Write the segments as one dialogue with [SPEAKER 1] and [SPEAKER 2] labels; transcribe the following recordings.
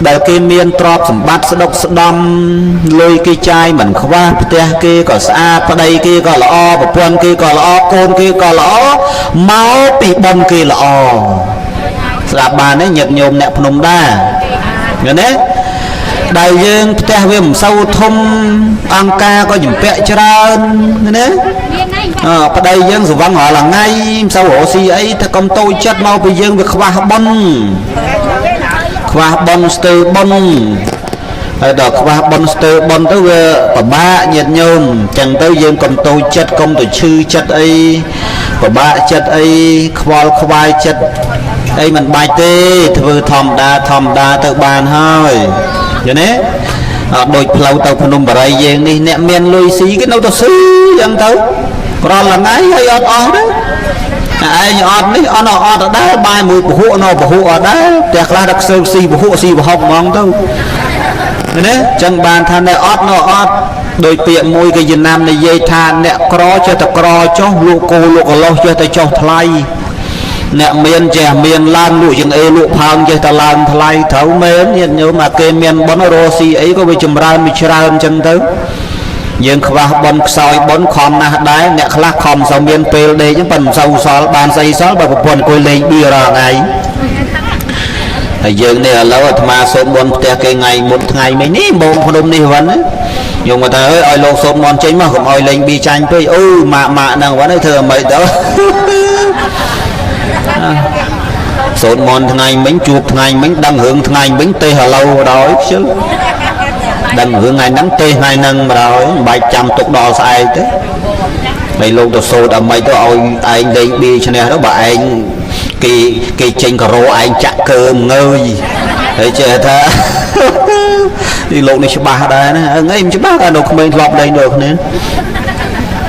[SPEAKER 1] ដែលគេមានទ្រព្យសម្បត្តិស្ដុកស្ដំលុយគេចាយមិនខ្វះផ្ទះគេក៏ស្អាតប្តីគេក៏ល្អប្រពន្ធគេក៏ល្អកូនគេក៏ល្អមកពីបុណ្យគេល្អស្ដាប់បានទេញាតិញោមអ្នកភ្នំដែរឃើញទេដែលយើងផ្ទះវាមិនសូវធំអង្គការក៏ជំពាក់ច្រើនណាប្តីយើងស្វឹងរាល់ថ្ងៃមិនសូវរកស៊ីអីតែកុំតូចចិត្តមកពីយើងវាខ្វះបុណ្យស្ទើរបុណ្យហើយដល់ខ្វះបុណ្យស្ទើរបុណ្យទៅវាពិបាកញាតិញោមអញ្ចឹងទៅយើងកុំតូចចិត្តកុំទៅឈឺចិត្តអីពិបាកចិត្តអីខ្វល់ខ្វាយចិត្តអីមិនបាច់ទេធ្វើធម្មតាទៅបានហើយឃើញទេអត់ដូចផ្លូវទៅភ្នំបរិយយើងនេះអ្នកមានលុយស៊ីគេនៅទៅស៊ីអញ្ចឹងទៅរាល់ថ្ងៃហើយអត់អស់ទេឯងអត់នេះអត់ដែរបាយមួយពហុនៅពហុអត់ដែរផ្ទះខ្លះដល់ខ្សើស៊ីពហុស៊ីវហុកហ្មងទៅណាចឹងបានថាអ្នកអត់ដោយពាក្យមួយគេយណាំនិយាយថាអ្នកក្រចេះតែក្រចុះលោកគោលោកកលោះចេះតែចុះថ្លៃអ្នកមានចេះមានឡើងលក់ចង្អេរលក់ផើងចេះតែឡើងថ្លៃត្រូវមែនញាតិញោមអាគេមានបុណ្យរស់ស៊ីអីក៏វាចម្រើនចឹងទៅយើងខ្វះបុណ្យខ្សោយបុណ្យខំណាស់ដែរអ្នកខ្លះខំសូវមានពេលដេកចឹងប៉ុន្តែមិនសូវសល់បានស្អីសល់បើប្រពន្ធអង្គុយលេងបៀរាល់ថ្ងៃហើយយើងនេះឥឡូវអាត្មាសូមបុណ្យផ្ទះគេថ្ងៃមុនថ្ងៃមិញនេះបងភ្នំនេះវ៉ាន់យើងមកថាអើយលោកសូមមន់ចេញមកកុំឲ្យលេងបៀចាញ់ពេកអូម៉ាក់ហ្នឹងវ៉ាន់ធ្វើអ្មេចទៅសូមមន់ថ្ងៃមិញជួបថ្ងៃមិញដឹងរឿងថ្ងៃមិញទេឥឡូវដល់ខ្ជិលដឹងរឿងថ្ងៃហ្នឹងទេថ្ងៃហ្នឹងមកដល់មិនបាច់ចាំទុកដល់ស្អែកទេហើយលោកទៅសូត្រអ្មេចទៅឲ្យឯងលេងបៀឈ្នះទៅបើឯងគេចេញការោឯងចាក់កើមងើយហើយចេះថានេះលោកនេះច្បាស់ដែរណាថ្ងៃមិនច្បាស់តែនៅក្មេងធ្លាប់លេងដូចគ្នា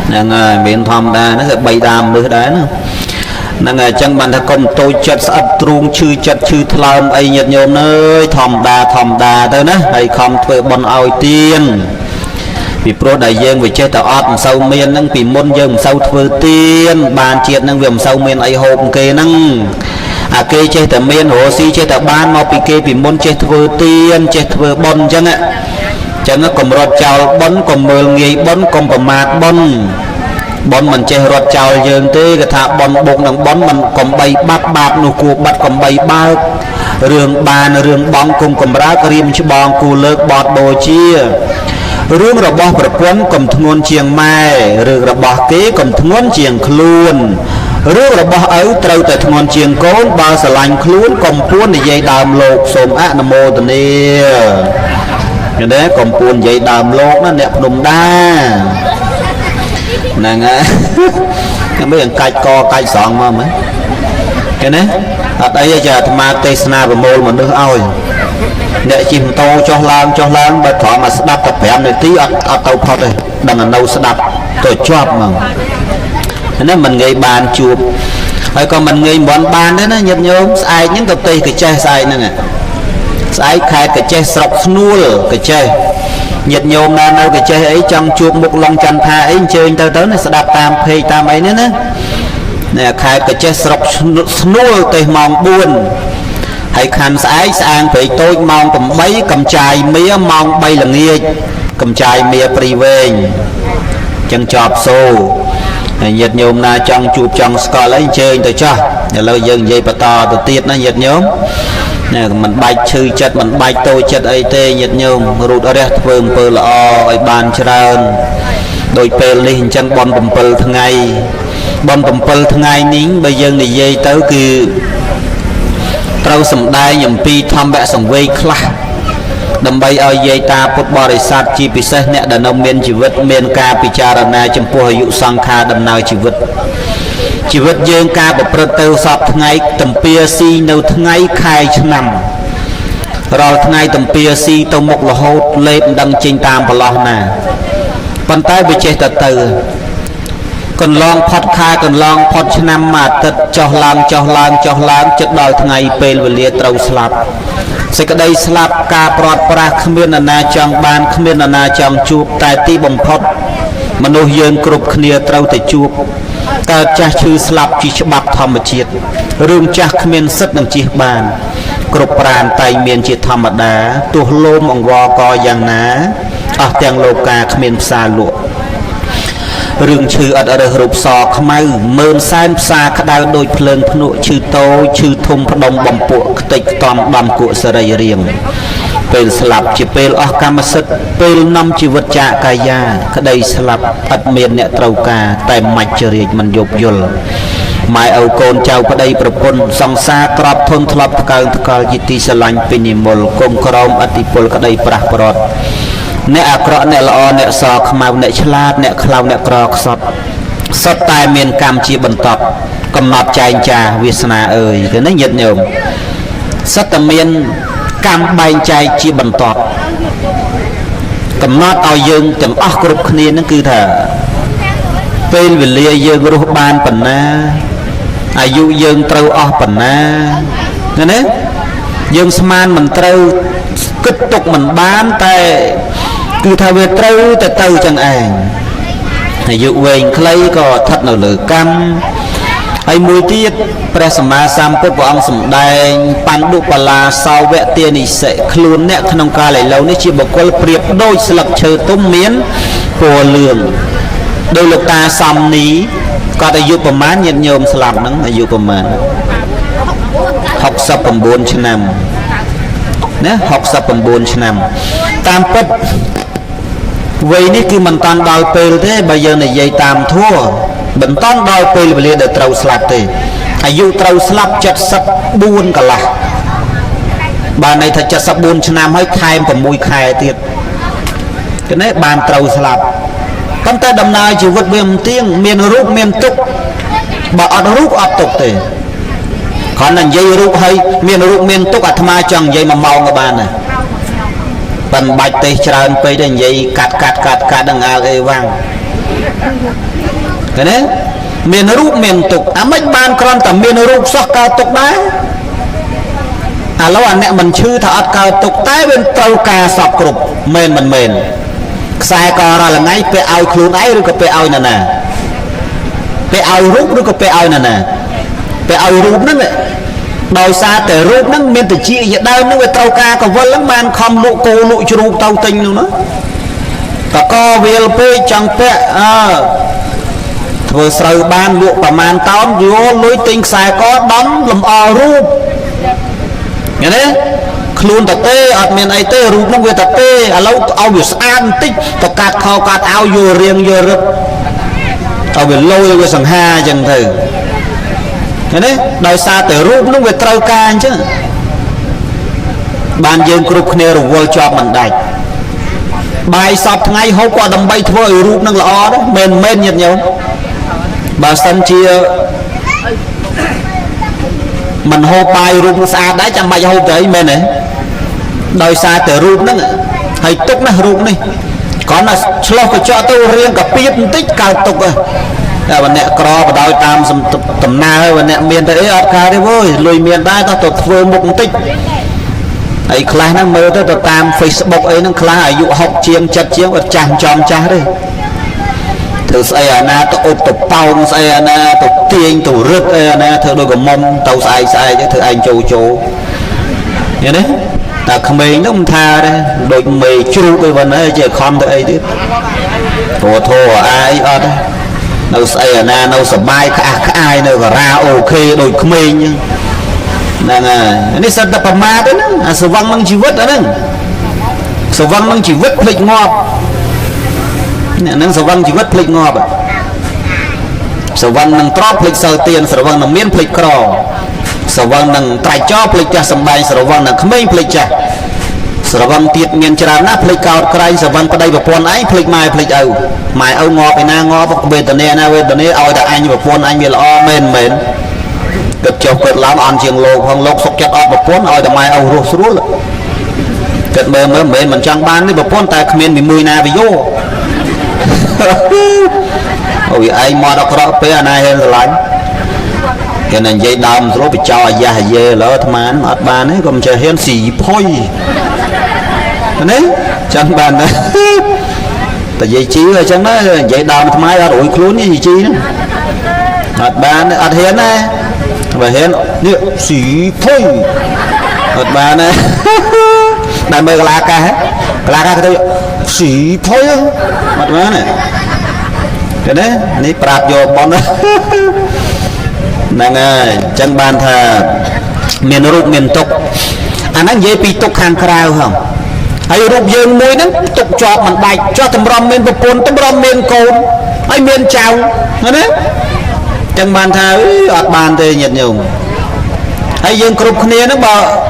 [SPEAKER 1] ហ្នឹងហើយមានធម្មតាណាគឺបីដាមលឹះដែរណាហ្នឹងហើយអញ្ចឹងបានថាកុំតូចចិត្តស្អិតទ្រូងឈឺចិត្តឈឺថ្លើមអីញាតិញោមអើយធម្មតាទៅណាហើយខំធ្វើបុណ្យឲ្យទៀនពីព្រោះដែលយើងវាចេះតែអត់មិនសូវមានហ្នឹងពីមុនយើងមិនសូវធ្វើទៀនបានជាតិហ្នឹងវាមិនសូវមានអីហូបគេហ្នឹងអាគេចេះតែមានរស់ស៊ីចេះតែបានមកពីគេពីមុនចេះធ្វើទៀនចេះធ្វើបុណ្យអញ្ចឹងកុំរត់ចោលបុណ្យកុំមើលងាយបុណ្យកុំប្រមាថបុណ្យមិនចេះរត់ចោលយើងទេគេថាបុណ្យបុកនឹងបុណ្យមិនកុំបីបាត់នោះគួរបាត់កុំបីបើករឿងបានរឿងបងគុំកំរើករៀមច្បងគូលើកបត់បូជារឿងរបស់ប្រពន្ធកុំធ្ងន់ជាងម៉ែរឿងរបស់គេកុំធ្ងន់ជាងខ្លួនរឿងរបស់ឪត្រូវតែធ្ងន់ជាងកូនបើស្រឡាញ់ខ្លួនកុំពួននិយាយដើមលោកសូមអនុមោទនាឃើញទេកុំពួននិយាយដើមលោកណាអ្នកភ្នំដែរហ្នឹងហើយខ្ញុំមិនកាច់កកាច់ស្រង់មកមើលឃើញទេអត់អីទេអាត្មាទេសនាប្រមូលមនុស្សឲ្យអ្នកជិះម៉ូតូចុះឡើងបើត្រង់មកស្ដាប់តែ5នាទីអត់ទៅផុតទេដឹងនៅស្ដាប់ទៅជាប់ហ្មងហ្នឹងមិនងាយបានជួបហើយក៏មិនងាយមិនបានដែរណាញាតិញោមស្អែកហ្នឹងទៅទេសកចេះស្អែកហ្នឹងស្អែកខេត្តកចេះស្រុកស្នួលកចេះញាតិញោមណានៅកចេះអីចង់ជួបមុខឡុងចន្ទថាអីអញ្ជើញទៅណាស្ដាប់តាមเพจតាមអីនេះណានេះខេត្តកចេះស្រុកស្នួលទេសម៉ោង4ហើយខាន់ស្អែកស្អាងព្រៃតូចម៉ោង8កំចាយមៀម៉ោង3ល្ងាចកំចាយមៀព្រីវែងចឹងចប់សូហើយញាតិញោមណាចង់ជួបចង់ស្គាល់អីអញ្ជើញទៅចោះឥឡូវយើងនិយាយបន្តទៅទៀតណាញាតិញោមណាមិនបាច់ឈឺចិត្តមិនបាច់តូចចិត្តអីទេញាតិញោមរូតរះធ្វើអំពើល្អឲ្យបានច្រើនដោយពេលនេះអញ្ចឹងបន់7ថ្ងៃបន់7ថ្ងៃនេះបើយើងនិយាយទៅគឺត្រូវសម្ដែងអំពីធម្មសង្វេគខ្លះដើម្បីឲ្យយាយតាពុទ្ធបរិស័ទជាពិសេសអ្នកដែលនៅមានជីវិតមានការពិចារណាចំពោះអាយុសង្ខារដំណើរជីវិតយើងការប្រព្រឹត្តទៅសពថ្ងៃទំពាស៊ីនៅថ្ងៃខែឆ្នាំរាល់ថ្ងៃទំពាស៊ីទៅមុខរហូតលេបមិនដឹងចេញតាមប្រឡោះណាប៉ុន្តែវាចេះទៅកន្លងផុតខែកន្លងផុតឆ្នាំមួយអាទិត្យចុះឡើងចិត្តដល់ថ្ងៃពេលវេលាត្រូវស្លាប់សេចក្តីស្លាប់ការព្រាត់ប្រាសគ្មាននរណាចង់បានគ្មាននរណាចង់ជួបតែទីបំផុតមនុស្សយើងគ្រប់គ្នាត្រូវតែជួបកើតចាស់ឈឺស្លាប់ជាច្បាប់ធម្មជាតិរឿងចាស់គ្មានសិទ្ធិនឹងជៀសបាន គ្រប់ប្រានតែមានជាធម្មតាទោះលោមអង្វរក៏យ៉ាងណាអស់ទាំងលោកាគ្មានផ្សារលក់រឿងឈឺអត់រើសរូបសខ្មៅមើលសែនផ្សារក្តៅដូចភ្លើងភ្នក់ឈឺតូចឈឺធំផ្ដុំបំពួកខ្ទេចខ្ទាំដំគក់សរីរាង្គពេលស្លាប់ជាពេលអស់កម្មសិទ្ធិពេលនាំជីវិតចាកកាយាក្តីស្លាប់ឥតមានអ្នកត្រូវការតែមច្ចរាជមិនយប់យល់ម៉ែឪកូនចៅប្តីប្រពន្ធសង្សារក្របធន់ធ្លាប់ថ្កើងថ្កល់ជាទីស្រឡាញ់ពេញនិមលគុំក្រោមអធិពលក្តីប្រះប្រត់អ្នកអាក្រក់អ្នកល្អអ្នកសខ្មៅអ្នកឆ្លាតអ្នកខ្លៅអ្នកក្រខ្សត់សុទ្ធតែមានកម្មជាបន្តកំណត់ចែងចាវាសនាអើយគឺនេះញាតិញោមសុទ្ធតែមានកម្មបែងចែកជាបន្តកំណត់ឲ្យយើងទាំងអស់គ្រប់គ្នានឹងគឺថាពេលវេលាយើងរស់បានប៉ុណ្ណាអាយុយើងត្រូវអស់ប៉ុណ្ណាណាយើងស្មានមិនត្រូវគិតទុកមិនបានតែគឺថាវាត្រូវទៅចឹងឯងអាយុវែងខ្លីក៏ស្ថិតនៅលើកម្មហើយមួយទៀតព្រះសម្មាសម្ពុទ្ធព្រះអង្គសម្ដែងបណ្ឌុបលាសោវៈទានិសិខ្លួនអ្នកក្នុងកាលឥឡូវនេះជាបុគ្គលប្រៀបដូចស្លឹកឈើទុំមានពណ៌លឿងដោយលោកតាសំនីគាត់អាយុប្រមាណញាតិញោមស្លាប់ហ្នឹងអាយុប្រមាណ69ឆ្នាំណា69ឆ្នាំតាមពិតវ័យនេះគឺមិនតាន់ដល់ពេលទេបើយើងនិយាយតាមធัวមិនតាន់ដល់ពេលវេលាដែលត្រូវស្លាប់ទេអាយុត្រូវស្លាប់74កន្លះបានន័យថា74ឆ្នាំហើយខែ6ខែទៀតគឺនេះបានត្រូវស្លាប់ប៉ុន្តែដំណើរជីវិតវាមិនទៀងមានរូបមានទុក្ខបើអត់រូបអត់ទុក្ខទេគ្រាន់តែនិយាយរូបហើយមានរូបមានទុក្ខអាត្មាចង់និយាយ1ម៉ោងក៏បានដែរប៉ុន្តែបាច់ទេច្រើនពេកទេនិយាយកាត់ដល់អាលអេវ៉ាំងឃើញទេមានរូបមានទុក្ខអាមិនបានគ្រាន់តែមានរូបសោះកើតទុក្ខដែរឥឡូវអាអ្នកមិនឈឺថាអត់កើតទុក្ខតែវាត្រូវការសពគ្រប់មែនមិនមែនខ្សែករាល់ថ្ងៃពេលឲ្យខ្លួនឯងឬក៏ពេលឲ្យនរណាពេលឲ្យរូបឬក៏ពេលឲ្យនរណាពេលឲ្យរូបហ្នឹងដោយសារតែរូបហ្នឹងមានតិចជាដើមហ្នឹងវាត្រូវការកវលហ្នឹងបានខំលក់គោលក់ជ្រូកទៅទិញនោះណាតកវាលពេកចង់ពាក់ធ្វើស្រូវបានលក់ប្រមាណតោនយកលុយទិញខ្សែកដំលំអរូបឃើញទេខ្លួនតទេអត់មានអីទេរូបហ្នឹងវាតទេឥឡូវឲ្យវាស្អាតបន្តិចទៅកាត់ខោកាត់អាវយករៀងយករឹបឲ្យវាលយវាសង្ហាអញ្ចឹងទៅឃើញទេដោយសារតែរូបហ្នឹងវាត្រូវការអញ្ចឹងបានយើងគ្រប់គ្នារវល់ជាប់មិនដាច់បាយសពថ្ងៃហូបក៏ដើម្បីធ្វើឲ្យរូបហ្នឹងល្អដែរមែនញាតិញោមបើសិនជាមិនហូបបាយរូបស្អាតដែរចាំបាច់ហូបទៅអីមែនទេដោយសារតែរូបហ្នឹងហើយទុកណារូបនេះគ្រាន់តែឆ្លោះកញ្ចក់ទៅរៀងកាពីបបន្តិចកើតទុកតែបើអ្នកក្របដោយតាមដំណើរបើអ្នកមានតែអីអត់កើតទេវើយលុយមានដែរទៅធ្វើមុខបន្តិចហើយខ្លះហ្នឹងមើលទៅតាម Facebook អីហ្នឹងខ្លះអាយុ60ជាង70ជាងអត់ចាស់ចំចាស់ទេធ្វើស្អីអាណាទៅអុបទៅប៉ោងស្អីអាណាទៅទាញទៅរឹតអីអាណាធ្វើដូចកមុំទៅស្អែកធ្វើឯងចូលឃើញទេតែក្មេងនោះមិនថាទេដូចមេជ្រូកអីវិញហើយជាខំទៅអីទៀតព្រោះធោអាយអត់នៅស្អីអាណានៅសបាយក្អាស់ក្អាយនៅការ៉ាអូខេដូចក្មេងហ្នឹងហើយនេះសិតតែប្រមាទទេហ្នឹងអាសវឹងនឹងជីវិតអាហ្នឹងសវឹងនឹងជីវិតភ្លេចងាប់អ្នកនឹងសវឹងជីវិតភ្លេចងាប់សវឹងនឹងទ្រព្យភ្លេចសិលទានសវឹងនឹងមានភ្លេចក្រសវឹងនឹងត្រៃចោភ្លេចចាស់សំបែងសវឹងនឹងក្មេងភ្លេចចាស់សវឹងទៀតមានច្រើនណាស់ភ្លេចកោតក្រែងសវឹងប្តីប្រពន្ធឯងភ្លេចម៉ែភ្លេចឪម៉ែឪងាប់ឯណាងាប់វេទនាណាវេទនាឲ្យតែអញប្រពន្ធអញវាល្អមែនគិតចុះគិតឡើងអន់ជាងលោកផងលោកសុខចិត្តអត់ប្រពន្ធឲ្យតែម៉ែឪរស់ស្រួលគិតមើលមិនចង់បានទេប្រពន្ធតែគ្មានមួយណាវាយកអូយឯងមកដល់ក្រក់ពេលអាណាហ៊ានស្រឡាញ់គេនឹងនិយាយដើមស្រួលបចោអាយ៉ាយេលើអាត្មាអត់បានទេកុំចេះហ៊ានស៊ីផុយនេះចឹងបានណាតែនិយាយជីអញ្ចឹងណានិយាយដើមអាត្មាអត់រួយខ្លួននេះជីហ្នឹងអត់បានអត់ហ៊ានណាបើហ៊ាននេះស៊ីផុយ Một bà này đại mơ là cá cái tôi xỉ thôi mặt má này cái đấy ní prap vô bọn đó nàng chân bàn thà miền rụt miền tục anh đang dễ bị tục hàng crowd không hay rụt dương môi nó tục cho mặt bạch cho tầm rom miền bột tầm rom miền cồn hay miền chào đấy chân bàn thà ọt bàn thì nhiệt nhiều hay dương cục kia nó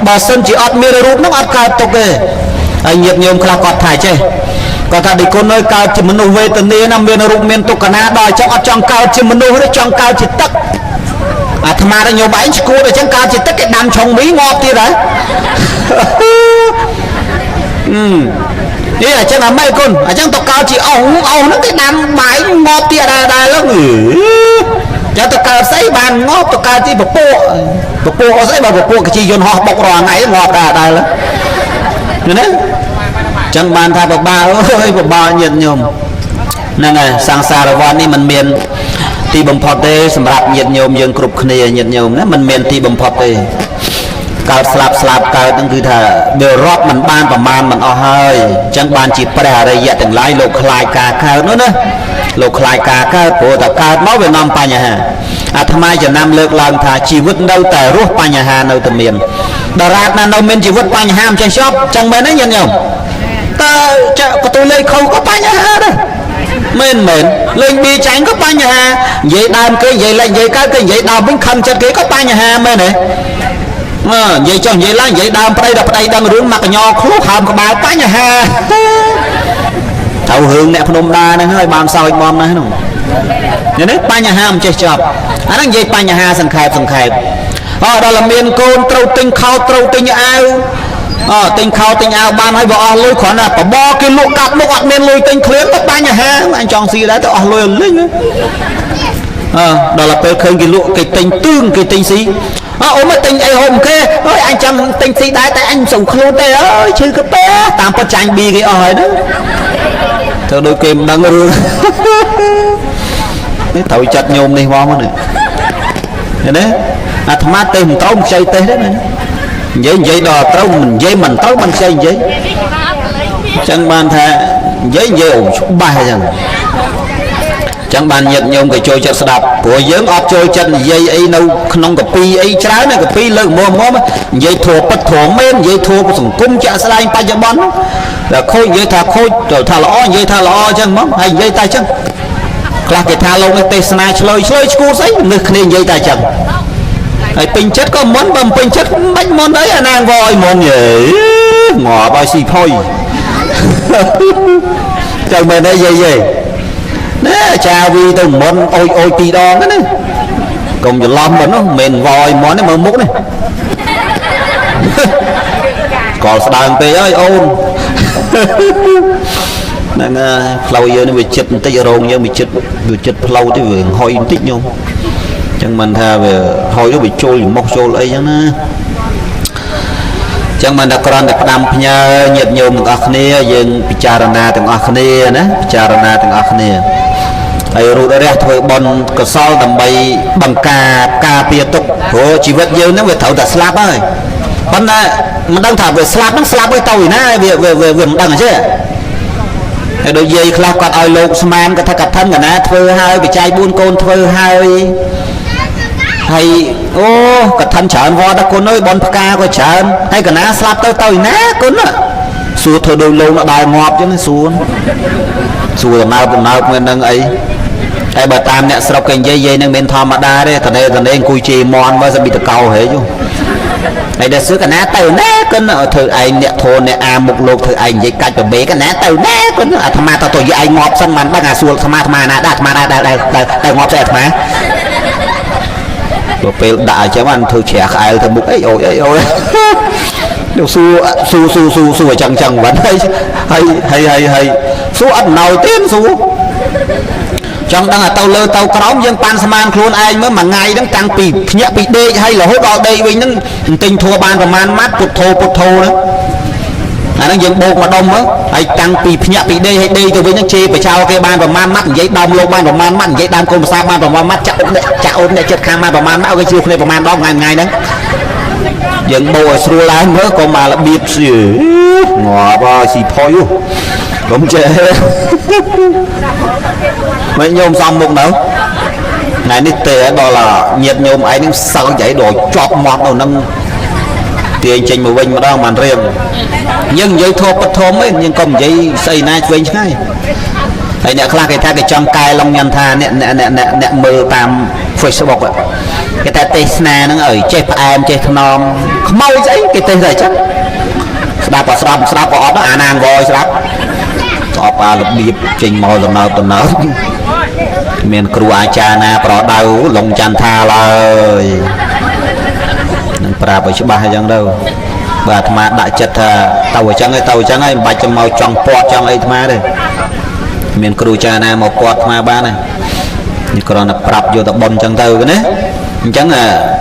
[SPEAKER 1] bà sân chỉ ọt miền rụt nó ọt cao tục kì hay nhiệt nhiều là cọt thải chơi còn ta đi con nơi cao chỉ mình về từ đây năm miền rụt miền tục cả na đòi trong ọt trong cao chỉ mình nuôi trong cao chỉ tắc tham gia nhiều bãi cô để chẳng cao chỉ tất cái đam trồng mỹ ngọt kia đấy đi là chẳng là mấy con ở trong tộc cao chỉ ổng nó cái đam bãi ngọt kia đây lắm cho tộc cao xây bàn ngọt tộc cao chỉ bọc bộ xây bọc bộ cái chi dồn họ bọc rò này ngọt đây lắm đấy chẳng bàn thay bọc ba ơi bọc ba nhiệt nhôm nè này sang xa rồiวันนี้มันเมียนตีบ่มพอดเต้สำหรับเหยียดโยมยังกรุบเนียเหยียดโยมนะมันเมียนตีบ่มพอดเต้การสลับการนั่นคือถ้าเดือดรอบมันบานประมาณมันเอาให้จังบานจีบประอะไรเหยียดถึงไล่โลกคลายกาข้าวนู้นนะโลกคลายกาข้าวโปรแต่การเมาไปนำปัญหาทำไมจะนำเลิกลางถ่าชีวิตเราแต่รู้ปัญหาเราแต่เมียนดารานั้นเราเมียนชีวิตปัญหาจังชอบจังไปนั่นยังไงแต่จะประตูเลยเขาก็ปัญหาด้วยmình lên đi tránh có ba nhà hà vậy đàm cái vậy là vậy cái vậy đàm bên khăn chân cái có ba nhà hà mày này vậy cho vậy là vậy đàm đây đang rướng mặt nho khúc hàm của bà ba nhà hà thầu hương nè phun đa này hơi bám sao bom này không vậy đấy ba nhà hà mình chơi chọc anh đang vậy ba nhà hà sần khẹp đó là miền côn trâu tinh ao tinh khao tinh ao ban hay bỏ lôi khoản là bỏ cái lụa cặp lụa nên lôi tinh khuyến các ba nhà hàng anh chọn gì đấy tôi lôi linh đó là tôi khơi cái lụa cái tinh tương cái tinh xí ôm cái tinh ấy hôm kia ơi anh chăm tinh xí đái tại anh sống khôn đây ơi chứ cái bé tạm có tranh bi cái ỏi đó theo đôi kìm đang rương cái tàu chặt nhôm này hoa mà này đấy thầm mát tê mình tao một chơi tê đấy này vậy đò trâu mình dây mình tao mình xây vậy chẳng bàn thà giấy ổn bài rằng chẳng bàn nhận nhung cái trôi chặt đạp của dưỡng ọp trôi chân dây ấy đâu không có pi ấy trái này có pi lợn mua dây thua bắt thua men dây thua của sủng cung chả sai anh pa cho bón là khôi dây rồi thà lõ chẳng mắm hay dây tay chẳng là cái thà lâu cái tê sna chơi cú giấy ngực nên dây tay chẳng hay pin chất có món bầm pin chất bánh món đấy là nàng voi món gì ngỏ bao xì thôi chẳng bên đây gì nè cha vi từng món ôi tì đo cái này cùng giờ lom mình nó mền voi món này mà múc này còn đàn tê ơi ôn đang lâu giờ nó bị chật tới giờ rôn giờ bị chật lâu tới vừa hồi tích nhau chẳng mình tha về hồi nó bị trôi móc trôi ấy chẳng na chẳng mình đã còn đặt đam nha nhiệt nhiều một ác nè dừng picharana từng ác nè nè picharana từng ác nè ai rồi đã thôi bon có sao tầm bay bằng ca bia tục của chỉ vật dư nó về thấu đặt slap ơi con mình đang thả về slap nó slap với tàu nè về mình đang chứ đôi dây khla quạt oi lục sman cái thằng cặp thân cả na thưa hai bị trai buôn côn thưa hai hay cái thân chán vo đã con ơi bon ca có chán hay cả ná slap tao ná con á xua thôi đôi lâu nó đài ngọt chứ nó xua nào mình đang ấy hay bà tam nè sau kênh dây năng bên thom mà đa đấy thằng đây cùi chì mòn bao giờ bị tao cầu hết chứ này đã xưa cái ná tao ná con ở thử anh nè thôn nè một lục thử anh dây cạch và bế cái ná tao ná con tham ma tao tôi với anh ngọt sân màn đang xua tham ma nè đã ngọt sẽ mà rồi pe đại chứ anh thôi trẻ khai thằng bụng ấy ôi đều su chẳng vẫn hay su ăn nào tiên su trong đang là tàu lơ tàu cõng dân pan saman khuôn ai mới mà ngày đang tăng bị nhẹ bị đê hay là hốt vào đây với những tình thua ban và man mát put thô đó đang dân bộ mà đông á hay tăng bị nhẹ bị đê hay đê từ với những chê phải trao cái ban và man mắt giấy đông lô ban và man mắt giấy đam côn sa ban và man mắt chạo ôn để chết khang ban và man mắt cái chiều này và man đó ngày đấy dân bố sưu lái mới có mà là biết gì ngọt vào xì phôi cũng chế mấy nhôm xong một đâu này đi tệ đó là nhiệt nhôm ấy nhưng sao vậy đồ chọt mọt đồ nâng tiền trình một bình mà đâu mà riêng nhưng giấy thô bất thô ấy nhưng còn giấy xây nai vinh ngay thầy nè khác cái cái trong cài long nhân tha nè mơ tam Facebook ạ cái ta tê sna nó ở chơi em chơi non mau giấy cái tên rồi chắc đạp vào đó à nàng voi đạp ọp à lục điệp trình mồi tuần nào miền kêu cha na pro đầu lồng chan tha lời pra bởi chứ ba hay chẳng đâu bà mà đại chật tàu trắng ấy bạch cho màu tròn pọt trong ấy mà đây miền kêu cha na một pọt mà ba này như còn là prap vô tập bồn chẳng tàu cái đấy chẳng là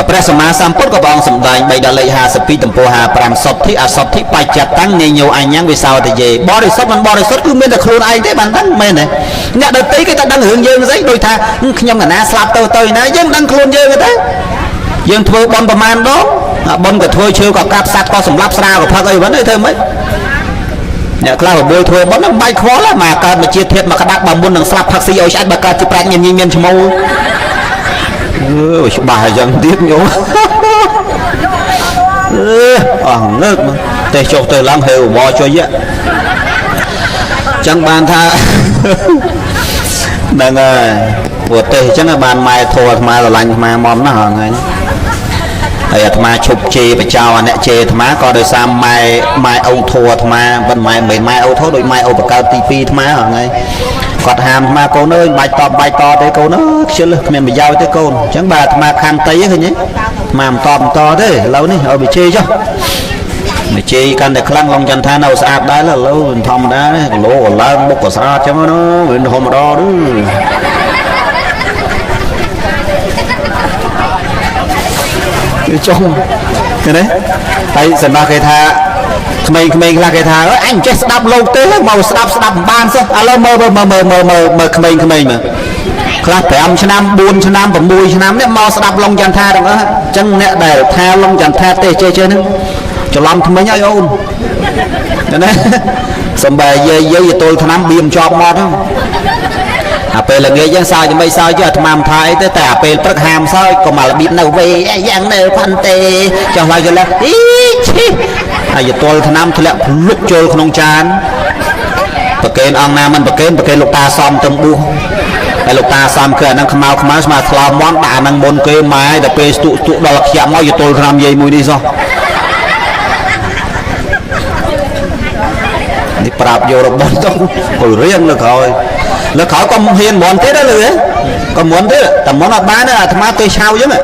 [SPEAKER 1] Prasama samput có bong sầm đai bay đa lây hà sập pi tầm po hà pram sọt thi bài chặt tăng nên nhiều anh nhang vì sao thì về body shot cứ miên là khuôn ai thế bạn tăng men này nhặt được tí cái ta đang hưởng dương giấy đôi tha nhom là na slap tôi na dương đang khuôn dương cái thế dương thua bonประมาณ đó bon cái thua chưa có cáp sắt có sầm lap sao có phơi vẫn thôi mấy nhặt lao bơi thua bon nó bay khó lắm mà cần mà chia thiệt mà các bạn bằng buôn đằng slap phật si ơi anh bạc chụp ra nhìn miên chmou bà dân tiếc nhổ nước mà tê chọc từ làm heo bò cho vậy chẳng bàn tha đừng buộc tê chẳng là bàn mai thua mà là lành mà mòn nó hả ngay thầy mà chụp chê phải chào anh chê má có đời sao mai âu thua mà vẫn mai âu thua đôi mai âu bạc cao tivi má hả ngay quạt hàm mà cô ơi bài to thế cô nó chưa lực mình bị giao tới cô chẳng bà mà khăn tấy thôi nhé mà to thế lâu này ở bị chê chứ bị chê căn để khăn lòng chân tha nào sạp đấy là lâu mình thòng đá lỗ của lan bốc của xa chứ nó mình hôm đó đó chung cái đấy thấy sân ba cái tha mình là cái thà anh chết đập lâu tế màu đập ban sao alo mơ mình mà là phải âm cho nam buồn cho nam và mùi cho nam đấy màu đập lông chăn tha đó chân nè để tha lông chăn tha tê chơi nữa cho lòng thì mấy nhau ôn đấy xong bài dây tôi thằng nam biêm cho mọt không bây là nghe dân sao chứ mấy sao chứ mà thay tới tà bây bất hàm sao còn mà là biết nào về dạng này phân tê cho lại cái là ý giờ tôi thằng nam thì lại lúc chơi không chán bậc kén ông nam mình bậc kén lục ta xóm tâm bu cái lục ta xóm cái năng khăm máu mà làm món đá năng bồn kê mai để pe tụ đó là chạm máu giờ tôi làm gì mùi đi sao đi prap vô rồi bồn tông rồi riêng được rồi là khỏi có hiền món thế đó rồi đấy còn muốn thế tầm món là bán là thằng má tôi sao chứ mà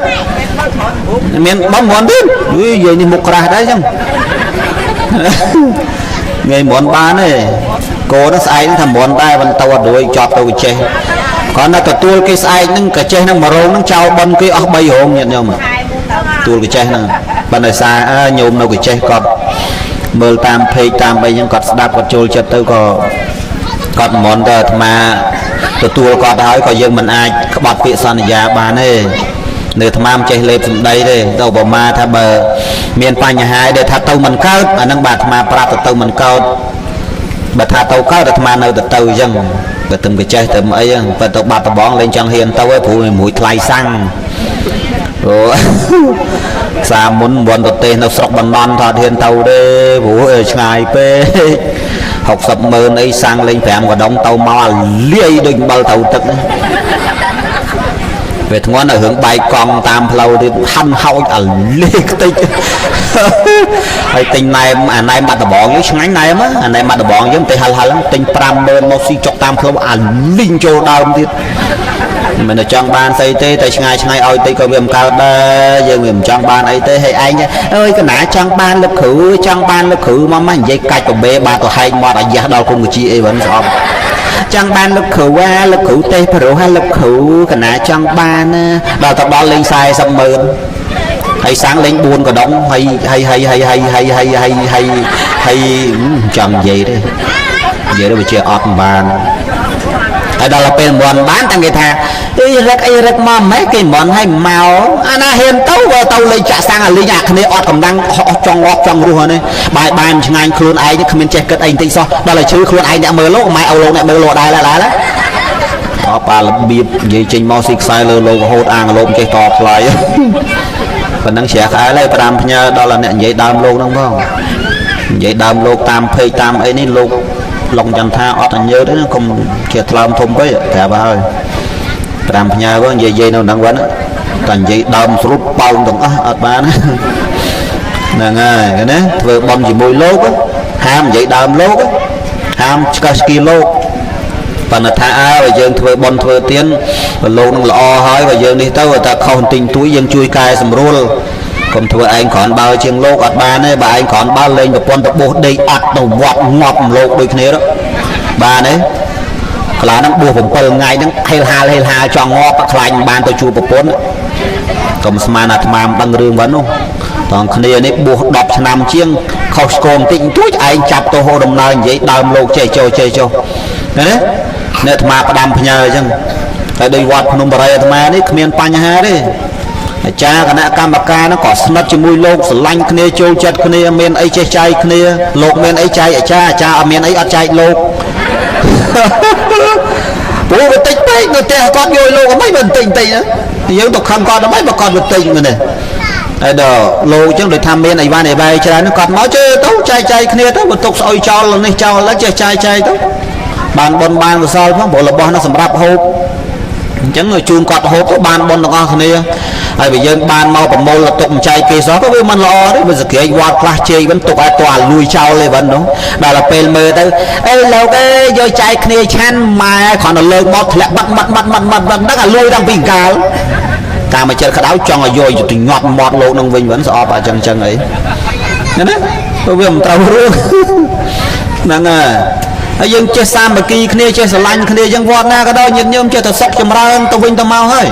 [SPEAKER 1] miền bóng món thế bây giờ như một ra đấy chứ ngày món bán này cô nó sai nó thầm món tay vẫn tàu đuôi chọt tàu chè còn nó tàu tua cái sai nó cả chè nó mà rong nó trao bân cái ốc bay hồn nhận nhau mà tua cái chè này bên này xa nhôm đâu cái chè còn mờ tam phê tam bay nhưng còn đạp còn trôi chật tôi còn món tờ mà tua còn đói còn dân mình ai các bạn bị san giá bán này nửa tham am chơi lên đây đây đâu bỏ ma tha bờ miền Tây nhà hai để tha tàu mình cao ở năng bạc mà prap tàu mình cao bờ tha tàu cao để tham am nơi tàu dân bờ từng cái chơi từng ấy bờ tàu bạc tàu bóng lên trong hiền tàu ấy phụ mũi thay xăng rồi xa muốn tàu tên nó sọc bằng non thọ hiền tàu đê phụ ngày pe học sập mơ ấy sang lên phèm và đóng tàu mau liê đừng bao tàu tức về thằng nó hướng bay con tam lâu thì hăm hậu ở liệt tích hay tình này anh em bắt được bọn với ngánh này á anh em bắt được bọn với tây hà lắm tình pram bên một xí chọc tam lâu ảnh linh châu đau thì mình ở trong ban xây tê tại ngày ơi tây coi viêm cao đa giờ mình trong ban ấy tê hay anh ơi cái nã trong ban lực khử mà mình dây cạch của bê ba của hai mà đã giá đau cùng người chị ấy vẫn xong trong ban lực khử tê pro hay lực khử cái nã trong ban đào tập đó lên sai xong mơn hay sáng lên buồn có đóng hay chẳng gì đấy vậy đó bị chơi ọt bàn ហើយដល់ពេលមិនបានតាំងគេថាអីរឹកមកម៉េចគេមិនឲ្យមកអាណាហ៊ានទៅទៅលេងចាក់សាំងអាលេងអាគ្នាអត់កម្លាំងចង់ងាប់ចង់រស់ហ្នឹងបាយបាយឆ្ងាញ់ខ្លួនឯងគ្មានចេះគិតអីបន្តិចសោះដល់ឲ្យជឿខ្លួនឯងអ្នកមើលលោកម៉ែឲ្យលោកអ្នកមើលលោកដែរអបរបៀបនិយាយចេញមកស៊ីខ្សែលើលោករហូតអាងលោកចេះតថ្លៃប៉ុណ្ណឹងជ្រះក្អែលហើយ5ផ្ញើដល់អ្នកនិយាយដើមលោកហ្នឹងផងនិយាយដើមលោកតាមពេកតាមអីនេះលោកឡុងចន្ទថាអត់អញ្ញើទេកុំជាថ្លើមធំពេកប្រាប់ហើយ5ផ្ញើផងនិយាយនៅហ្នឹងវិញតែនិយាយដើមស្រុតប៉ោងទាំងអស់អត់បានហ្នឹងហើយណាធ្វើបន់ជាមួយលោកហាមនិយាយដើមលោកហាមឆ្កឹះស្គីលោកប៉ុន្តែថាបើយើងធ្វើបន់ធ្វើទានលោកនឹងល្អហើយបើយើងនេះទៅតែខុសបន្តិចតួចយើងជួយកែសម្រួលកុំធ្វើឯងគ្រាន់បើជាងលោកអត់បានទេបើឯងគ្រាន់បើលេងប្រពន្ធទៅបោះដេកអត់ទៅវត្តងាប់លោកដូចគ្នាបានទេខ្លាហ្នឹងបោះ7ថ្ងៃហ្នឹងហេលហាលចង់ងាប់ខ្លាញ់បានទៅជួបប្រពន្ធកុំស្មានអាត្មាមិនដឹងរឿងហ្នឹងនោះតងគ្នានេះបោះ10ឆ្នាំជាងខុសស្គមតិចតួចឯងចាប់ទៅហូរដំណើរនិយាយដើមលោកចេះចុះណាអ្នកអាត្មាផ្ដាំផ្ញើអញ្ចឹងតែដោយវត្តភ្នំបរិយអាត្មានេះគ្មានបញ្ហាទេអាចារ្យគណៈកម្មការហ្នឹងក៏ស្និទ្ធជាមួយលោកស្រឡាញ់គ្នាចូលចិត្តគ្នាមានអីចេះចែកគ្នាលោកមានអីចែកអាចារ្យអត់មានអីអត់ចែកលោកព្រោះបន្តិចពេកនៅផ្ទះគាត់យកលោកអីមិនបន្តិចយើងទៅខំគាត់ដើម្បីបើគាត់បន្តិចមែនទេហើយដល់លោកអញ្ចឹងដូចថាមានអីវ៉ាន់អីវ៉ៃច្រើនគាត់មកជើទៅចែកគ្នាទៅបន្ទុកស្អុយចោលនេះចោលឡើងចេះចែកទៅបានបុណ្យបានវិសលផងព្រោះរបស់នោះសម្រាប់ហូបអញ្ចឹងជូនគាត់ហូបទៅបានបុណ្យទាំងអស់គ្នាហើយបើយើងបានមកប្រមូលទុកចែកគេសោះក៏វាមិនល្អទេវាសក្តិវត្តខ្លះជេរវិញទុកឲ្យតអាលួយចោលទេវិញនោះដល់ទៅពេលមើលទៅអេលោកអេយកចែកគ្នាឆាន់ម៉ែគ្រាន់តែលើកមកធ្លាក់បាត់ហ្នឹងអាលួយដល់ពីកាលតាមមកចិត្តក្តៅចង់ឲ្យយកទៅញាត់មាត់លោកនឹងវិញស្អប់អញ្ចឹងអីណាព្រោះវាមិនត្រូវរឿងហ្នឹងហើយយើងចេះសាមគ្គីគ្នាចេះស្រឡាញ់គ្នាអញ្ចឹងវត្តណាក៏ដោយញាតិញោមចេះតែសុខចម្រើនទៅវិញទៅមកហើយ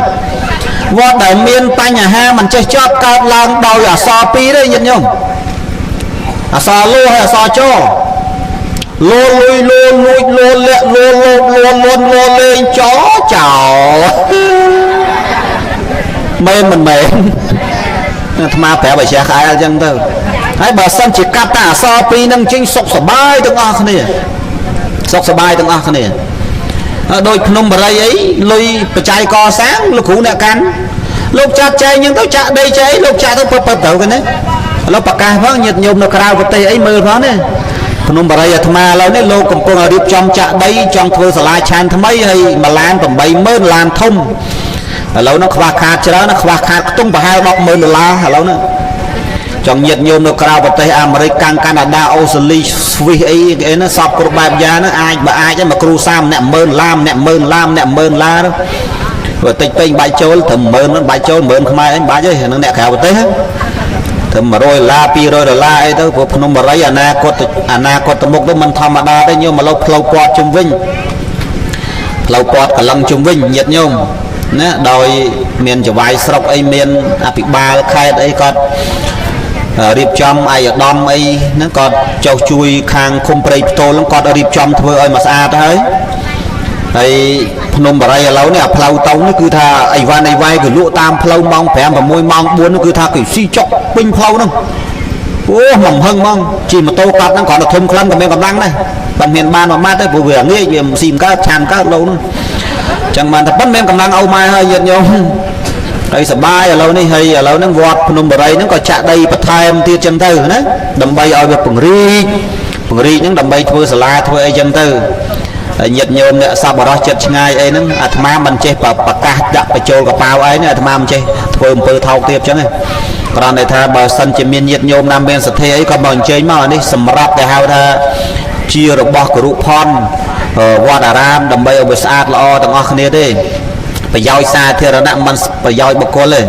[SPEAKER 1] វត្តដែលមានបញ្ហាមិនចេះចប់កើតឡើងដោយអសរ2ទេញាតិញោមអសរលួហើយអសរចលួលួយលួលួចលួលាក់លួលួលួលលេងចចោមែនមិនមែនអាត្មាប្រាប់ឲ្យជ្រះក្អែលអញ្ចឹងទៅហើយបើសិនជាកាត់តែអសរ2ហ្នឹងចេញសុខសบายទាំងអស់គ្នាសុខសบายទាំងអស់គ្នាដោយភ្នំបរិយអីលុយបច្ច័យកសាងលោកគ្រូអ្នកកាន់លោកចាត់ចែងហ្នឹងទៅចាក់ដីចែងលោកចាក់ទៅទៅទៅណាឥឡូវប្រកាសផងញាតិញោមនៅក្រៅប្រទេសអីមើលផងណាភ្នំបរិយអាត្មាឥឡូវនេះលោកកំពុងរៀបចំចាក់ដីចង់ធ្វើសាលាឆានថ្មីហើយមួយឡាន80000ឡានធំឥឡូវនោះខ្វះខាតច្រើនខ្វះខាតខ្ទង់ប្រហែល$10,000ឥឡូវនេះចង់ញាតិញោមនៅក្រៅប្រទេសអាមេរិកកាណាដាអូស្ត្រាលីស្វីសអីគេណាសពគ្រប់បែបយ៉ាងហ្នឹងអាចបើអាចមកគ្រូសាមអ្នក10000ឡាមអ្នក10000ឡាមអ្នក10000ឡាបើតិចពេកបាច់ចូលត្រឹម10000ហ្នឹងបាច់ចូល10000ខ្មែរអីបាច់ទេហ្នឹងអ្នកក្រៅប្រទេសត្រឹម$100 $200អីទៅព្រោះភ្នំបរិយអនាគតទៅមុខទៅមិនធម្មតាទេញោមមកលើផ្លូវពាត់ជុំវិញផ្លូវពាត់កលឹងជុំវិញញាតិញោមណាដោយមានចវាយស្រុកអីមានអភិបាលខេត្តអីគាត់រៀបចំអាយដាមអីហ្នឹងគាត់ចុះជួយខាងឃុំព្រៃផ្ទោលហ្នឹងគាត់រៀបចំធ្វើឲ្យមកស្អាតហើយភ្នំបរិយឥឡូវនេះអាផ្លូវតោងនេះគឺថាអីវ៉ាន់អីវ៉ៃគឺលក់តាមផ្លូវម៉ោង5 6ម៉ោង4នោះគឺថាគេស៊ីចុកពេញផ្លូវហ្នឹងអូមិនហឹងហ្មងជិះម៉ូតូកាត់ហ្នឹងគ្រាន់តែធំក្លិនក៏មានកម្លាំងដែរបើមានបានមួយម៉ាត់ទេព្រោះវាងាយវាស៊ីមកើតឆានកើតលោហ្នឹងចឹងបានតែប៉ុនមានកម្លាំងអ៊ូម៉ែហើយញាតិញោមហើយសបាយឥឡូវនេះហើយឥឡូវហ្នឹងវត្តភ្នំបរិយហ្នឹងក៏ចាក់ដីបន្ថែមទៀតចឹងទៅណាដើម្បីឲ្យវាពង្រីកហ្នឹងដើម្បីធ្វើសាលាធ្វើអីចឹងទៅហើយញាតិញោមអ្នកសប្បុរសចិត្តឆ្ងាយអីហ្នឹងអាត្មាមិនចេះប្រកាសដាក់បញ្ចូលកប៉ាវឯងអាត្មាមិនចេះធ្វើអំពើថោកទាបចឹងទេគ្រាន់តែថាបើសិនជាមានញាតិញោមណាមានសទ្ធាអីក៏មកអញ្ជើញមកអានេះសម្រាប់តែហៅថាជារបស់គរុផនវត្តអារាមដើម្បីឲ្យវាស្អាតល្អទាំងអស់គ្នាទេប្រយោជន៍សាធារណៈមិនប្រយោជន៍បុគ្គលទេ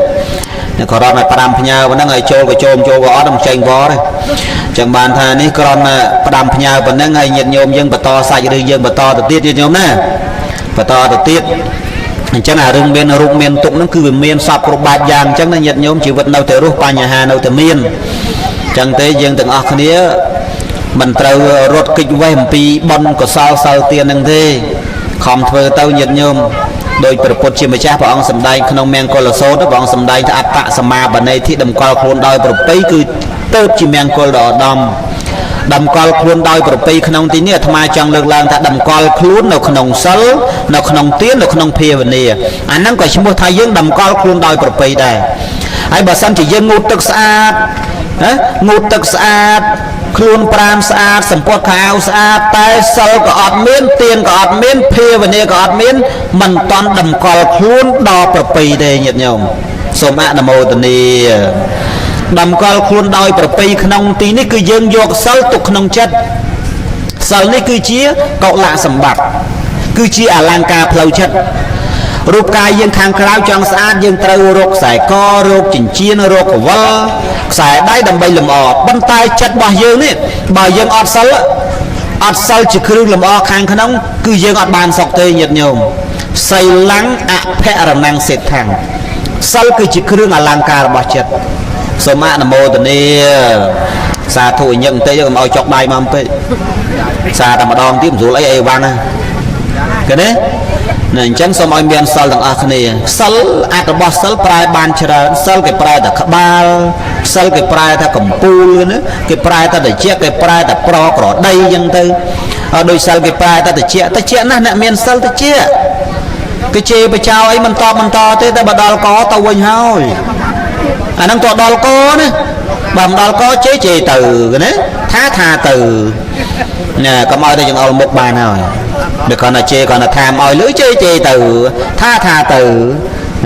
[SPEAKER 1] អ្នកក៏រត់ឲ្យ5ផ្ញើប៉ុណ្ណឹងឲ្យចូលក៏ចូលក៏អត់មិនចេញវទេចឹងបានថានេះគ្រាន់តែផ្ដាំផ្ញើប៉ុណ្ណឹងហើយញាតិញោមយើងបន្តសាច់រឿងយើងបន្តទៅទៀតញាតិញោមណាបន្តទៅទៀតអញ្ចឹងអារឿងមានរូបមានទុកហ្នឹងគឺវាមានសពគ្រប់បែបយ៉ាងអញ្ចឹងណាញាតិញោមជីវិតនៅតែរស់បញ្ហានៅតែមានអញ្ចឹងទេយើងទាំងអស់គ្នាមិនត្រូវរត់គេចវេះអំពីបុណ្យកុសលសិលទានហ្នឹងទេ ខំធ្វើទៅញាតិញោមដោយព្រះពុទ្ធជាម្ចាស់ព្រះអង្គសម្ដែងក្នុងមង្គលសូត្រព្រះអង្គសម្ដែងថាអត្តសមាបណេធិតម្កល់ខ្លួនដោយប្រពៃគឺទៅជាមង្គលដ៏ឧត្តមតម្កល់ខ្លួនដោយប្រពៃក្នុងទីនេះអាត្មាចង់លើកឡើងថាតម្កល់ខ្លួននៅក្នុងសិលនៅក្នុងទាននៅក្នុងភាវនាអាហ្នឹងក៏ឈ្មោះថាយើងតម្កល់ខ្លួនដោយប្រពៃដែរហើយបើសិនជាយើងងូតទឹកស្អាតងូតទឹកស្អាតខ្លួនប្រាណស្អាតសម្ពុតខោស្អាតតែសិលក៏អត់មានទានក៏អត់មានភាវនាក៏អត់មានមិនតាន់តម្កល់ខ្លួនដល់ប្រពៃទេញាតិញោមសូមអនុមោទនាតម្កល់ខ្លួនដោយប្រពៃក្នុងទីនេះគឺយើងយកសិលទុកក្នុងចិត្តសិលនេះគឺជាកុលៈសម្បត្តិគឺជាអលង្ការផ្លូវចិត្តរូបកាយយើងខាងក្រៅចង់ស្អាតយើងត្រូវរកខ្សែករកចិញ្ចៀនរកកវលខ្សែដៃដើម្បីលម្អប៉ុន្តែចិត្តរបស់យើងនេះបើយើងអត់សិលជាគ្រឿងលម្អខាងក្នុងគឺយើងអត់បានសុខទេញាតិញោមសីលੰអភរណੰសេដ្ឋੰសិលគឺជាគ្រឿងអលង្ការរបស់ចិត្តសូមអនុមោទនាសាធុញឹកបន្តិចកុំឲ្យចុកដៃមកពេកសាតែម្ដងទៀតមិនស្រួលអីវ៉ាន់ណាឃើញទេអញ្ចឹងសូមឲ្យមានសិលទាំងអស់គ្នាសិលអត្ថរបស់សិលប្រែបានច្រើនសិលគេប្រែតែក្បាលសិលគេប្រែថាកំពូលណាគេប្រែតែតិចគេប្រែតែប្រក្រដីអញ្ចឹងទៅដោយសិលគេប្រែតែតិចណាស់អ្នកមានសិលតិចគេជេរបចោអីមិនតទេតែបដល់កទៅវិញហើយអាហ្នឹងក៏ដល់កណាបើមិនដល់កជេទៅណាថាទៅណែកុំឲ្យតែចង្អុលមុខបានហើយបើគាត់ថាជេគាត់ថាថាមឲ្យលឺជេទៅថាទៅ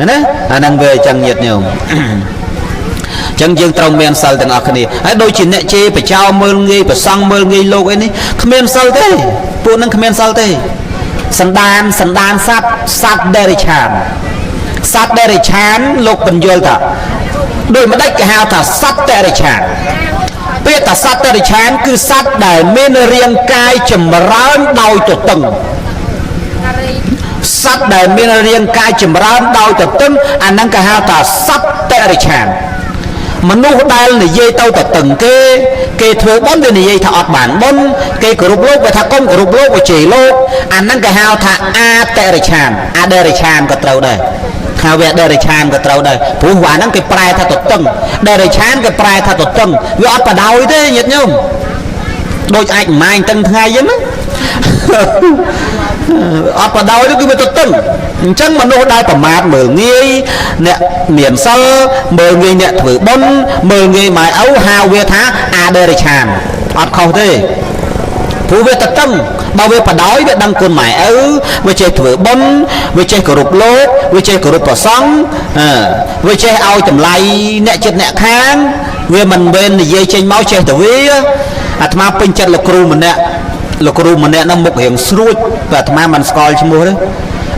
[SPEAKER 1] ណាអាហ្នឹងវាអញ្ចឹងញាតិញោមអញ្ចឹងយើងត្រូវមានសិលទាំងអស់គ្នាហើយដូចជាអ្នកជេរបចោមើលងាយប្រសង់មើលងាយលោកអីនេះគ្មានសិលទេពួកហ្នឹងគ្មានសិលទេសន្តានសត្វដេរិឆានសត្វដេរិឆានលោកបញ្យល់ថាដោយម្ដេចគេហៅថាសត្វដេរិឆានពាក្យថាសត្វដេរិឆានគឺសត្វដែលមានរាងកាយចម្រើនដោយទទឹងសត្វដែលមានរាងកាយចម្រើនដោយទទឹងអាហ្នឹងគេហៅថាសត្វដេរិឆានមនុស្សដែលនិយាយទៅទទឹងគេធ្វើបុណ្យវានិយាយថាអត់បានបុណ្យគេគោរពលោកវាថាកុំគោរពលោកវាជេរលោកអាហ្នឹងគេហៅថាអាតេរិឆានអាដេរិឆានក៏ត្រូវដែរថាវាដេរិឆានក៏ត្រូវដែរព្រោះអាហ្នឹងគេប្រែថាទទឹងដេរិឆានគេប្រែថាទទឹងវាអត់បដ ாய் ទេញាតិញោមដូចអាចម៉ាញទាំងថ្ងៃអញ្ចឹងណាអត់បដ ாய் គឺវាទទឹងអញ្ចឹងមនុស្សដែលប្រមាថមើលងាយអ្នកមានសិលមើលងាយអ្នកធ្វើបុណ្យមើលងាយម៉ែឪហៅវាថាអាដេរិឆានអត់ខុសទេព្រោះវាទទឹងបើវាបដ ாய் វាដឹងគុណម៉ែឪវាចេះធ្វើបុណ្យវាចេះគោរពលោកវាចេះគោរពព្រះសង្ឃវាចេះឲ្យតម្លៃអ្នកចិត្តអ្នកខាងវាមិនមែននិយាយចេញមកចេះតែវាអាត្មាពេញចិត្តលោកគ្រូម្នាក់ហ្នឹងមុខរៀងស្រួចតែអាត្មាមិនស្គាល់ឈ្មោះទេ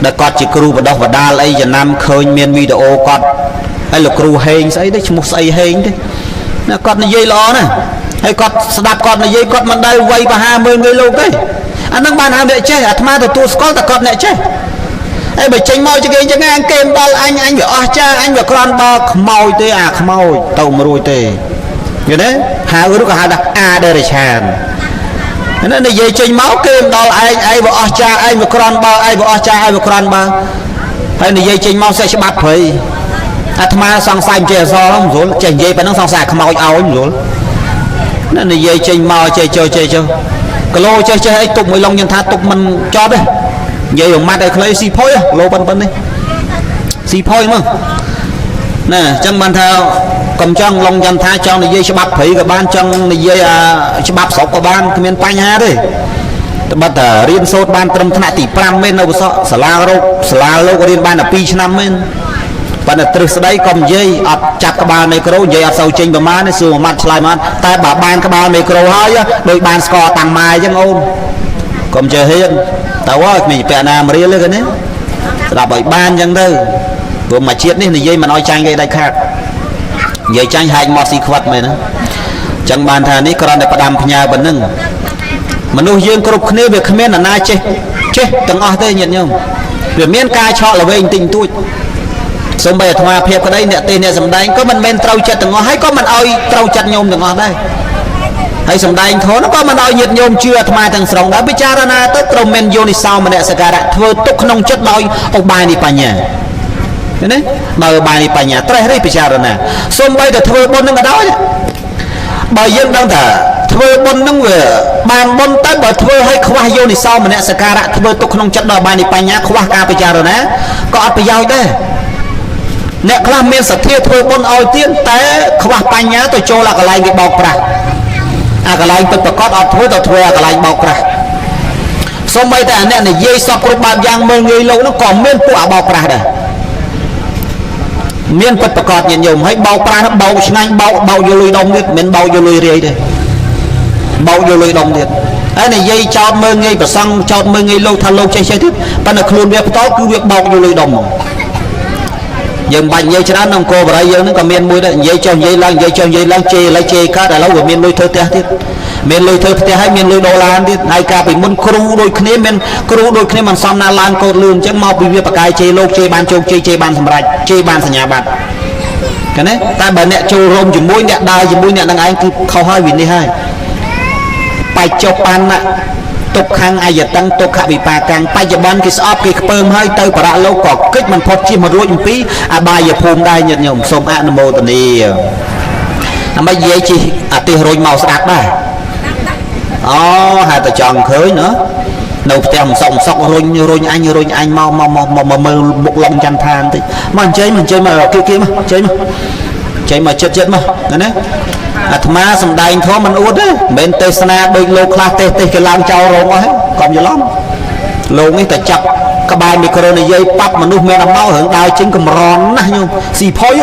[SPEAKER 1] ដែលគាត់ជាគ្រូបដោះបដាលអីចំណាំឃើញមានវីដេអូគាត់ហើយលោកគ្រូហេងស្អីទេឈ្មោះស្អីហេងទេណាគាត់និយាយល្អណាស់ហើយគាត់ស្ដាប់គាត់និយាយគាត់មិនដែលវាយបហាមើលងាយលោកទេអាហ្នឹងបានហៅអ្នកចេះអាត្មាទទួលស្គាល់តែគាត់អ្នកចេះហើយបើចេញមកគេចឹងគេមិនដល់អញវាអស់ចាអញវាគ្រាន់បើខ្មោចទេអាខ្មោចទៅមិនរួចទេយល់ទេហៅឬក៏ហៅថាអាដេរិឆានណានិយាយចេញមកគេមិនដល់ឯងវាអស់ចាឯងវាគ្រាន់បើឯងវាអស់ចាឯងវាគ្រាន់បើហើយនិយាយចេញមកសេះច្បាប់ព្រៃអាត្មាសង្ស័យចេះអសរមិនស្រួលចេះនិយាយប៉ុណ្ណឹងសង្ស័យខ្មោចឲ្យមិនស្រួលណានិយាយចេញមកចេះចុះគីឡូចេះអីទុកមួយឡុងយើងថាទុកមិនចប់ទេនិយាយម៉ាត់ឲ្យខ្លីស៊ីផុយគីឡូប៉ុណ្ណឹងនេះស៊ីផុយមកណាអញ្ចឹងបានថាកុំចង់ឡុងចាំថាចង់និយាយច្បាប់ព្រៃក៏បានចង់និយាយច្បាប់ស្រុកក៏បានគ្មានបញ្ហាទេតែបាត់តែរៀនសូត្របានត្រឹមថ្នាក់ទី5មែននៅវសសាលាលោករៀនបានតែ2ឆ្នាំមែនប៉ុន្តែទ្រឹស្ដីកុំនិយាយអត់ចាប់ក្បាលមីក្រូនិយាយអត់សូវចេញប្រមាណទេសួរមួយម៉ាត់ឆ្លើយមួយម៉ាត់តែបើបានក្បាលមីក្រូហើយដូចបានស្គាល់តាំងម៉ាយអញ្ចឹងអូនកុំជឿហ៊ានតើអើគ្មានពាក់ណាមរៀលទេណាស្ដាប់ឲ្យបានអញ្ចឹងទៅព្រោះមួយជាតិនេះនិយាយមិនឲ្យចាញ់គេដាច់ខាតនិយាយចាញ់ហាច់មកស៊ីខ្វិតមែនណាអញ្ចឹងបានថានេះគ្រាន់តែផ្ដាំផ្ញើប៉ុណ្ណឹងមនុស្សយើងគ្រប់គ្នាវាគ្មានអ្នកណាចេះទាំងអស់ទេញាតិញោមវាមានការឆក់ល្វែងតិចតួចសូម្បីអាត្មាភាពក្តីអ្នកទេអ្នកសម្ដែងក៏មិនមែនត្រូវចិត្តទាំងអស់ហើយក៏មិនឲ្យត្រូវចិត្តញោមទាំងអស់ដែរ ហើយសំដែងធម៌នោះក៏មិនឲ្យញាតិញោមជឿអាត្មាទាំងស្រុងដែរពិចារណាទៅត្រូវមានយោនិសោមនសិការៈធ្វើទុកក្នុងចិត្តដោយឧបាយនៃបញ្ញាឃើញទេដោយឧបាយនៃបញ្ញាត្រេះរិះពិចារណាសូម្បីតែធ្វើបុណ្យនឹងក៏ដោយបើយើងដឹងថាធ្វើបុណ្យនឹងវាបានបុណ្យទៅបើធ្វើឲ្យខ្វះយោនិសោមនសិការៈធ្វើទុកក្នុងចិត្តដោយឧបាយនៃបញ្ញាខ្វះការពិចារណាក៏អត់ប្រយោជន៍ដែរអ្នកខ្លះមានសទ្ធាធ្វើបុណ្យឲ្យទៀតតែខ្វះបញ្ញាទៅចូលអាកន្លែងគេបោកប្រាស់អាកន្លែងពិតប្រកបអត់ធ្វើទៅធ្វើអាកន្លែងបោកប្រាស់សូម្បីតែអ្នកនិយាយសពគ្រប់បែបយ៉ាងមើលងាយលោកនោះក៏មានពួកអាបោកប្រាស់ដែរមានពិតប្រកបញាតិញោមហើយបោកប្រាស់បោកឆ្ងាញ់បោកយកលុយដុំទៀតមិនបោកយកលុយរាយទេបោកយកលុយដុំទៀតហើយនិយាយចោតមើលងាយប្រសង់ចោតមើលងាយលោកថាលោកចេះទៀតប៉ុន្តែខ្លួនវាបន្តគឺវាបោកយកលុយដុំយើងបាច់និយាយច្រើនក្នុងគោបរិយយើងហ្នឹងក៏មានមួយដែរនិយាយចុះនិយាយឡើងនិយាយចុះនិយាយឡើងជេរឡើយជេរកើតឥឡូវវាមានលុយធ្វើផ្ទះទៀតមានលុយធ្វើផ្ទះហើយមានលុយដុល្លារទៀតហើយកាលពីមុនគ្រូដូចគ្នាមានគ្រូដូចគ្នាមិនសមណាឡើងកោតលឿនអញ្ចឹងមកពីវាបកាយជេរលោកជេរបានជោគជ័យជេរបានសម្រេចជេរបានសញ្ញាបត្រឃើញទេតែបើអ្នកចូលរួមជាមួយអ្នកដើរជាមួយអ្នកនឹងឯងគឺខុសហើយវិនិច្ឆ័យបច្ចុប្បន្នទុក្ខំអយតੰទុក្ខវិបាកੰបច្ចុប្បន្នគេស្អប់គេខ្ពើមហើយទៅបរៈលោកក៏គិតមិនផុតជិះមករួចអំពីអបាយភូមិដែរញាតិញោមសូមអនុមោទនាដើម្បីនិយាយជិះអាទិសរុញមកស្ដាប់ដែរអូហេតុតែចង់ឃើញណានៅផ្ទះមិនសុករុញអញមកមើលមុខឡុងចន្ទថាបន្តិចមកអញ្ជើញមកគេមកអញ្ជើញមកចិត្តមកណាអាត្មាសំដែងធម៌មិនអួតទេមិនមែនទេសនាដូចលោកខ្លះទេសគេឡើងចោលរងអស់ហ្នឹងកុំច្រឡំលោកនេះតែចាប់ក្បាលមីក្រូនិយាយប៉ាប់មនុស្សមានអំណោរឿងដើរចេញកំរន់ណាស់ញោមស៊ីផុយ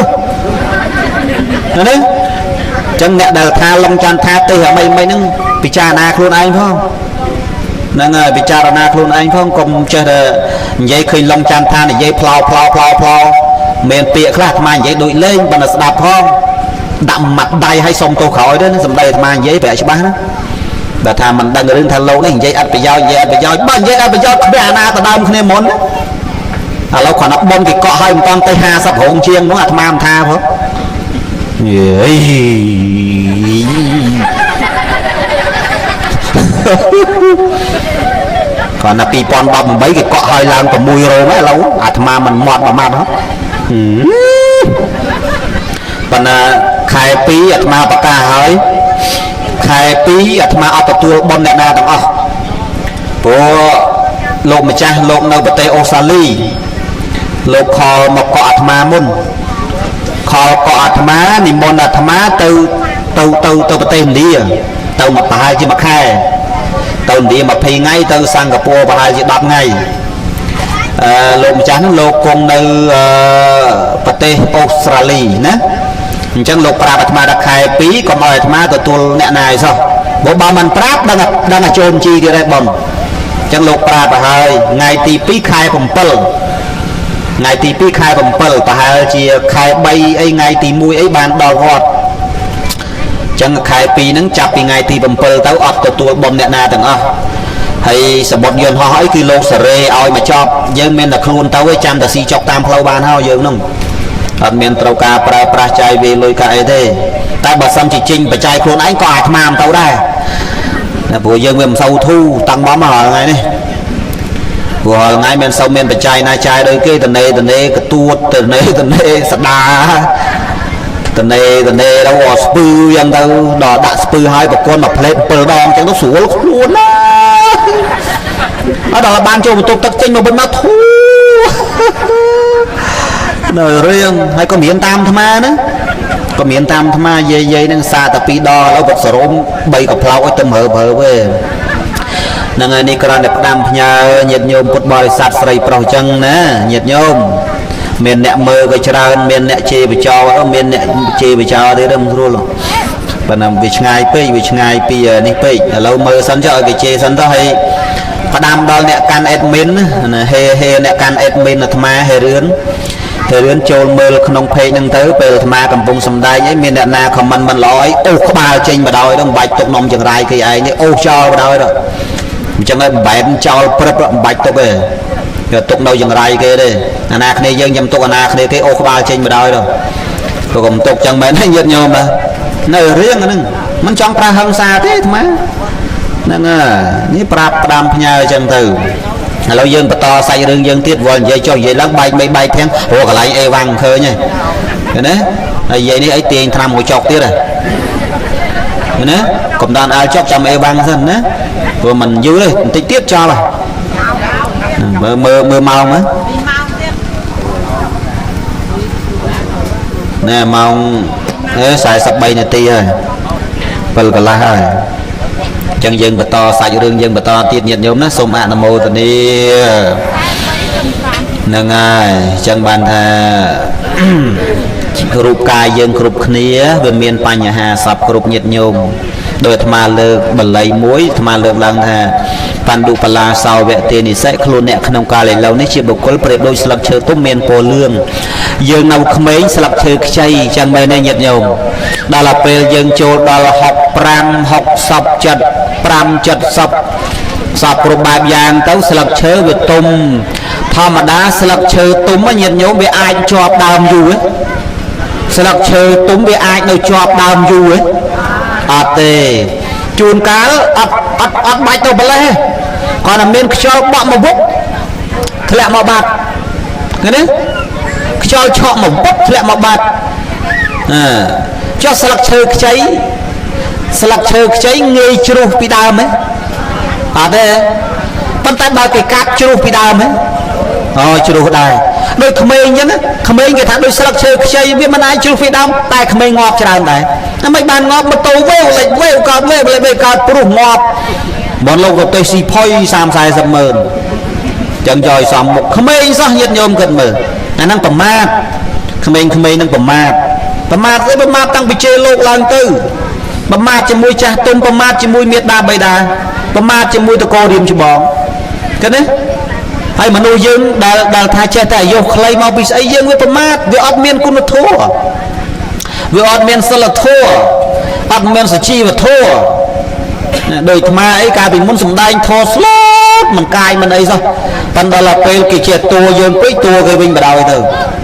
[SPEAKER 1] ណាចឹងអ្នកដែលថាឡុងចន្ទថាទេសអ្វីហ្នឹងពិចារណាខ្លួនឯងផងហ្នឹងហើយពិចារណាខ្លួនឯងផងកុំចេះតែនិយាយឃើញឡុងចន្ទថានិយាយផ្លោមានពាក្យខ្លះអាត្មានិយាយដូចលេងប៉ុន្តែស្ដាប់ផងដាក់មាត់ដៃឲ្យសុំទោសក្រោយទៅសម្ដីអាត្មានិយាយប្រែច្បាស់ណាបើថាមិនដឹងរឿងថាលោកនេះនិយាយអត់ប្រយោជន៍បើនិយាយអត់ប្រយោជន៍គ្មានអាណាទៅដើមគ្នាមុនឥឡូវគ្រាន់តែបុនគេកក់ឲ្យមិនតាន់ទៅ50រោងជាងនោះអាត្មាមិនថាផងយេគ្រាន់តែ2018គេកក់ឲ្យឡើង6រោងហើយឥឡូវអាត្មាមិនមាត់មួយម៉ាត់ហ៎ប៉ុន្តែខែ2អាត្មាប្រកាសហើយខែ2អាត្មាអត់ទទួលបុណ្យអ្នកណាទាំងអស់ព្រោះលោកម្ចាស់លោកនៅប្រទេសអូស្ត្រាលីលោកខលមកកក់អាត្មាមុនខលកក់អាត្មានិមន្តអាត្មាទៅប្រទេសឥណ្ឌាទៅមកប្រហែលជាមួយខែទៅឥណ្ឌា20ថ្ងៃទៅសិង្ហបុរីប្រហែលជា10ថ្ងៃលោកម្ចាស់នោះលោកគង់នៅប្រទេសអូស្ត្រាលីណាអញ្ចឹងលោកប្រាប់អាត្មាដល់ខែ2កុំឲ្យអាត្មាទទួលអ្នកណាឲ្យសោះបើមិនប្រាប់ដឹងតែចូលជីទៀតហើយបងអញ្ចឹងលោកប្រាប់ទៅហើយថ្ងៃទី2ខែ7ថ្ងៃទី2ខែ7ប្រហែលជាខែ3អីថ្ងៃទី1អីបានដល់វត្តអញ្ចឹងខែ2ហ្នឹងចាប់ពីថ្ងៃទី7ទៅអត់ទទួលបុណ្យអ្នកណាទាំងអស់ហើយសមុទ្រយន្តហោះអីគឺលោកសេរីឲ្យមកចប់យើងមានតែខ្លួនទៅឯងចាំតែស៊ីចុកតាមផ្លូវបានហើយយើងហ្នឹងអត់មានត្រូវការប្រើប្រាស់ចាយវាលុយកាអីទេតែបើសិនជាចេញបច្ច័យខ្លួនឯងក៏អាចថ្មទៅដែរព្រោះយើងវាមិនសូវធូរតាំងមករាល់ថ្ងៃនេះព្រោះរាល់ថ្ងៃមានសូវមានបច្ច័យណាចាយដូចគេតនេកទួតតនេស្ដាតនេដល់ស្ពឺយ៉ាងទៅដល់ដាក់ស្ពឺឲ្យប្រគល់មកផ្លេត7ដងអញ្ចឹងទៅស្រួលខ្លួនណាអត់ដល់បានចូលបន្ទប់ទឹកចេញមកវិញមកធូនៅរឿងហើយក៏មានតាមអាត្មាណាក៏មានតាមអាត្មាយាយហ្នឹងសាតែ2ដងឥឡូវគាត់សរុប3កផ្លោកឲ្យទៅមើលទេហ្នឹងហើយនេះគ្រាន់តែផ្ដាំផ្ញើញាតិញោមពុទ្ធបរិស័ទស្រីប្រុសអញ្ចឹងណាញាតិញោមមានអ្នកមើលក៏ច្រើនមានអ្នកជេរបចោមានអ្នកជេរបចោទៀតមិនស្រួលប៉ុន្តែវាឆ្ងាយពេកវាឆ្ងាយពីនេះពេកឥឡូវមើលសិនចុះឲ្យគេជេរសិនទៅហើយផ្ដាំដល់អ្នកកាន់ admin ណាហេអ្នកកាន់ admin អាត្មាហេរឿនចូលមើលក្នុង page ហ្នឹងទៅពេលអាត្មាកំពុងសម្ដែងអីមានអ្នកណា comment មិនល្អអីអូសក្បាលចេញបដ ாய் ទៅមិនបាច់ទុកនំចង្រៃគេឯងនេះអូសចោលបដ ாய் ទៅអញ្ចឹងហើយមិនបែនចោលព្រឹបមិនបាច់ទុកទេយកទុកនៅចង្រៃគេទេអាណាគ្នាយើងខ្ញុំទុកអាណាគ្នាគេអូសក្បាលចេញបដ ாய் ទៅព្រោះកុំទុកចឹងមែនទេញាតិញោមណានៅរឿងហ្នឹង មិនចង់ប្រើហិង្សាទេអាត្មាហ្នឹងនេះប្រាប់ផ្ដាំផ្ញើអញ្ចឹងទៅឥឡូវយើងបន្តសាច់រឿងយើងទៀតវល់និយាយចុះនិយាយឡើងបែក3បែក5ព្រោះកន្លែងអេវ៉ាំងឃើញហ្នឹងណាហើយនិយាយនេះអីទាញត្រាំមួយចុកទៀតណាកុំដល់អាលចុកចាំអេវ៉ាំងសិនណាព្រោះមិនយូរទេបន្តិចទៀតចប់ហើយមើលម៉ោងណែម៉ោង43នាទីហើយ7កន្លះហើយចឹងយើងបន្តសាច់រឿងយើងបន្តទៀតញាតិញោមណាសូមអនុមោទនាហ្នឹងហើយចឹងបានថារូបកាយយើងគ្រប់គ្នាវាមានបញ្ហាសពគ្រប់ញាតិញោមដោយអាត្មាលើកបល័យមួយអាត្មាលើកឡើងថាបណ្ឌុបលាសោវៈទេនិសិខ្លួនអ្នកក្នុងកាលឥឡូវនេះជាបុគ្គលប្រៀបដូចស្លឹកឈើទុំមានពណ៌លឿងយើងនៅក្មេងស្លឹកឈើខ្ចីចឹងមែនទេញាតិញោមដល់ទៅពេលយើងចូលដល់65 60 75 70សពគ្រប់បែបយ៉ាងទៅស្លឹកឈើវាទុំធម្មតាស្លឹកឈើទុំញាតិញោមវាអាចជាប់ដើមយូរស្លឹកឈើទុំវាអាចនៅជាប់ដើមយូរអត់ទេជួនកាលអត់បាច់ទៅបលេះគាត់តែមានខ្យល់បក់មកវឹកធ្លាក់មកបាត់ឃើញទេខ្យល់ឆក់មកវឹកធ្លាក់មកបាត់ចុះស្លឹកឈើខ្ចីងាយជ្រុះពីដើមហ៎អត់ទេប៉ុន្តែបើគេកាត់ជ្រុះពីដើមហ៎ជ្រុះដែរដូចក្មេងអញ្ចឹងក្មេងគេថាដូចស្លឹកឈើខ្ចីវាមិនអាចជ្រុះពីដើមតែក្មេងងាប់ច្រើនដែរតែមិនបានងាប់ម៉ូតូវេលេចវេកើតវេកើតព្រោះងាប់បងលោកទៅស៊ីផុយ30-40ម៉ឺនចឹងចោលសំមុខក្មេងសោះញាតិញោមគិតមើលអាហ្នឹងប្រមាថក្មេងហ្នឹងប្រមាថតាំងពីជេរលោកឡើងទៅប្រមាថជាមួយចាស់ទុំប្រមាថជាមួយមេដាបៃតាប្រមាថជាមួយតករៀមច្បងឃើញទេហើយមនុស្សយើងដែលថាចេះតែអាយុខ្លីមកពីស្អីយើងវាប្រមាថវាអត់មានគុណធម៌វាអត់មានសិលធម៌អត់មានសុជីវធម៌ដោយអាត្មាអីកាលពីមុនសំដែងធម៌ស្លូតមិនកាយមិនអីសោះប៉ុន្តែដល់ពេលគេជាតួយើងពេកតួគេវិញបដ ாய் ទៅ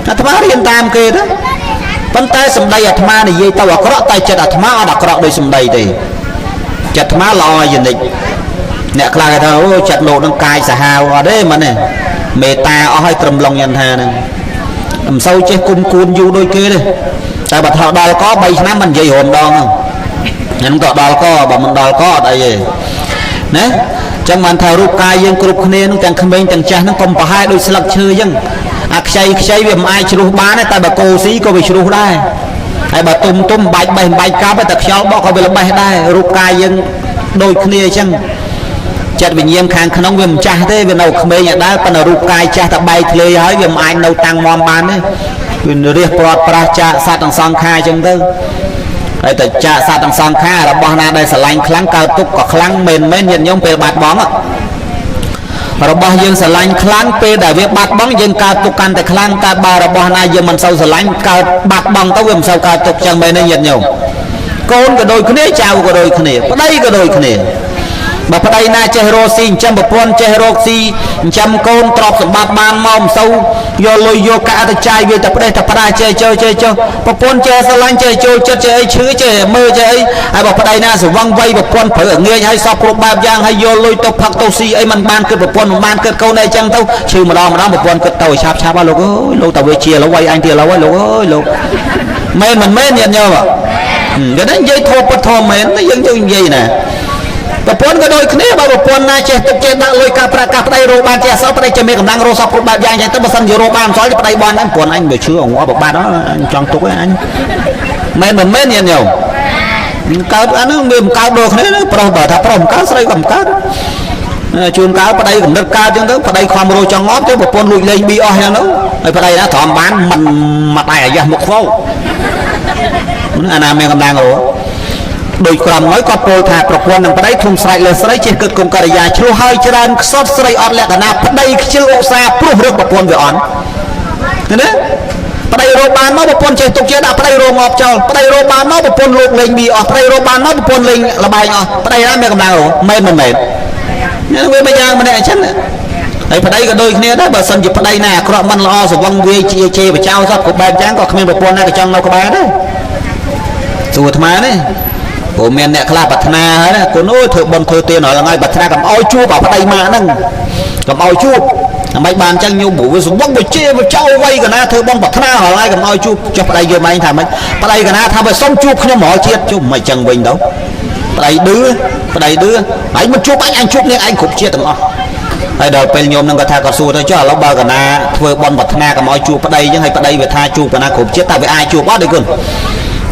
[SPEAKER 1] អាត្មារៀនតាមគេទៅប៉ុន្តែសម្ដីអាត្មានិយាយទៅអាក្រក់តែចិត្តអាត្មាអត់អាក្រក់ដោយសម្ដីទេចិត្តអាត្មាល្អយនិចអ្នកខ្លះគេថាអូចិត្តលោកនឹងកាយសាហាវអត់ទេមិនទេមេត្តាអស់ឲ្យត្រឹមឡុងយន្តថាហ្នឹងមិនសូវចេះគុំគួនយូរដូចគេទេតែបើថោដល់ក3ឆ្នាំមិននិយាយរំដងហ្នឹងក៏ដល់កបើមិនដល់កអត់អីទេណាចឹងបានថារូបកាយយើងគ្រប់គ្នានឹងទាំងក្មេងទាំងចាស់ហ្នឹងកុំប្រហែលដូចស្លឹកឈើអញ្ចឹងអាខ្ចីវាមិនអាចជ្រុះបានទេតែបើកោស៊ីក៏វាជ្រុះដែរហើយបើទុំបាច់បេះបាច់កាប់តែខ្យល់បក់ក៏វាល្បេះដែររូបកាយយើងដូចគ្នាអញ្ចឹងចិត្តវិញ្ញាណខាងក្នុងវាមិនចាស់ទេវានៅក្មេងដែរប៉ុន្តែរូបកាយចាស់តែបែកធ្លាយហើយវាមិនអាចនៅតាំងមាំបានទេវារះព្រាត់ប្រាសចាកសត្វទាំងសង្ខារអញ្ចឹងទៅហើយតែចាកសត្វទាំងសង្ខាររបស់ណាដែលស្រឡាញ់ខ្លាំងកើតទុកក៏ខ្លាំងមែនញាតិញោមពេលបាត់បង់របស់យើងស្រឡាញ់ខ្លាំងពេលដែលវាបាត់បង់យើងកើតទុកកាន់តែខ្លាំងតែបើរបស់ណាយើងមិនសូវស្រឡាញ់កើតបាត់បង់ទៅវាមិនសូវកើតទុកចឹងមែនទេញាតិញោមកូនក៏ដូចគ្នាចៅក៏ដូចគ្នាប្តីក៏ដូចគ្នាបើប្តីណាចេះរកស៊ីចិញ្ចឹមប្រពន្ធចេះរកស៊ីចិញ្ចឹមកូនទ្រព្យសម្បត្តិបានមកមិនសូវយកលុយយកកាក់ទៅចាយវាតែផ្ដេសតែប្រាចេះចុះប្រពន្ធចេះស្រឡាញ់ចេះចូលចិត្តចេះអីឈឺចេះមើលចេះអីហើយបើប្តីណាស្រវឹងវៃប្រពន្ធប្រើងាយឲ្យសពគ្រប់បែបយ៉ាងហើយយកលុយទៅផឹកទៅស៊ីអីមិនបានគិតប្រពន្ធមិនបានគិតកូនអីចឹងទៅឈឺម្ដងប្រពន្ធគិតទៅឆាប់ហើយលោកអើយលោកតើវាជាឡូវឲ្យអញទៀតឡូវហើយលោកអើយលោកមែនមិនមែនញាតិញោមគេនិយាយធម៌ពុតធម៌មែនយើងទៅនិយាយណាប្រពន្ធក៏ដូចគ្នាបើប្រពន្ធណាចេះទុកចេះដាក់លុយការប្រាក់ការប្តីរកបានចេះអសល់ប្តីចេះមានកម្លាំងរកសពគ្រប់បែបយ៉ាងចឹងទៅបើសិនជារកបានអសល់ប្តីបានអញព្រោះអញវាឈឺអងអបបាត់អញចង់ទុកឯអញមែនមិនមែនញាតិញោមកើតអានោះវាមិនកើតដូចគ្នាប្រុសបើថាប្រុសមិនកើតស្រីក៏មិនកើតជួនកាលប្តីកំណត់កើតចឹងទៅប្តីខំរកចង់ងាប់ទៅប្រពន្ធលួចលេងប៊ីអស់ចឹងទៅហើយប្តីណាទ្រាំបានមិនមកដៃអាយ៉ាស់មុខខ្វោអាណាមានកម្លាំងរកដោយក្រំហើយគាត់ពោលថាប្រពន្ធនឹងប្តីធំស្រែកលើស្រីចេះគិតគុំកិរិយាឆ្លោះហើយច្រើនខ្សត់ស្រីអត់លក្ខណៈប្តីខ្ជិលឧស្សាហ៍ព្រោះរឹកប្រពន្ធវាអន់ឃើញទេប្តីរកបានមកប្រពន្ធចេះទុកចេះដាក់ប្តីរកងាប់ចោលប្តីរកបានមកប្រពន្ធលោកលេងប៊ីអស់ប្តីរកបានមកប្រពន្ធលេងលបែងអស់ប្តីណាមានកម្លាំងរកមែនមិនមែននេះវាមួយយ៉ាងម្នាក់អញ្ចឹងហើយប្តីក៏ដូចគ្នាដែរបើសិនជាប្តីណាអាក្រក់មិនល្អសវឹងវាជាជេរបចោលសោះក៏បែបយ៉ាងក៏គ្មានប្រពន្ធណាក៏ចង់នៅក្បែរដែរសួរអាត្មាទេ ព្រោះមានអ្នកខ្លះប្រាថ្នាហើយណាគុណអូយធ្វើបុណ្យធ្វើទានហើយប្រាថ្នាកុំអោយជួបអាប្តីម៉ាក់ហ្នឹងកុំអោយជួបដើម្បីបានអញ្ចឹងញោមព្រោះវាសម្បត្តិវាជាវាចោលវ័យកណាធ្វើបុណ្យប្រាថ្នាហើយកុំអោយជួបចុះប្តីយើងឯងថាម៉េចប្តីកណាថាបើសុំជួបខ្ញុំរាល់ជាតិជួបមិនអញ្ចឹងវិញទៅប្តីឌឺហើយមិនជួបអញជួបនាងឯងគ្រប់ជាតិទាំងអស់ហើយដល់ពេលញោមនឹងគាត់ថាគាត់សួរទៅចុះឥឡូវបើកណាធ្វើបុណ្យប្រាថ្នាកុំអោយជួបប្តីអញ្ចឹងហើយប្តីវាថាជួបកណាគ្រប់ជាតិតើវាអាចជួបអត់ទេគុណ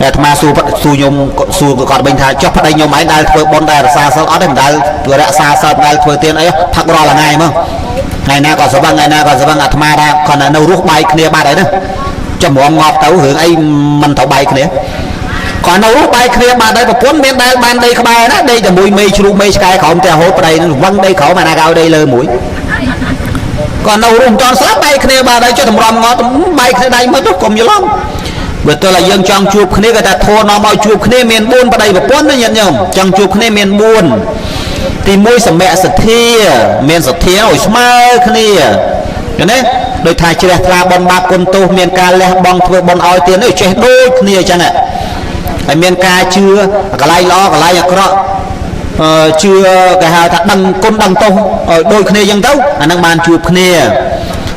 [SPEAKER 1] តែអាត្មាសួរញោមសួរគាត់វិញថាចុះប្តីញោមឯងដែលធ្វើបុណ្យដែលរក្សាសិលអត់ទេមិនដែលរក្សាសិលដែលធ្វើទានអីផឹករាល់ថ្ងៃមកថ្ងៃណាក៏ស្វឹងថ្ងៃណាក៏ស្វឹងអាត្មាថាគាត់នៅរស់បាយគ្នាបាត់ហើយណាចម្រងងាប់ទៅរឿងអីមិនត្រូវបាយគ្នាគាត់នៅរស់បាយគ្នាបាត់ហើយប្រពន្ធមានដែលបានដីក្បែរណាដីជាមួយមេជ្រូកមេឆ្កែក្រោមតែហូតប្តីនឹងស្វឹងដីក្រោមអាណាក៏ឲ្យដីលើមួយគាត់នៅរស់មិនតាន់ស្លាប់បាយគ្នាបាត់ហើយចុះតម្រាំងាប់បាយគ្នាដៃមកទៅកុំច្រឡំបើទោះតែយើងចង់ជួបគ្នាក៏ថាធម៌នាំឲ្យជួបគ្នាមាន4ប្តីប្រពន្ធណាញាតិញោមចង់ជួបគ្នាមាន4ទី1សម្យសទ្ធាមានសទ្ធាឲ្យស្មើគ្នាឃើញទេដោយថាជ្រះថ្លាបនបាបគុណទោសមានការលះបង់ធ្វើបន់ឲ្យទានចេះដូចគ្នាអញ្ចឹងហើយមានការជឿកន្លែងល្អកន្លែងអាក្រក់ជឿគេហៅថាដឹងគុណដឹងទោសឲ្យដូចគ្នាអញ្ចឹងទៅអានឹងបានជួបគ្នា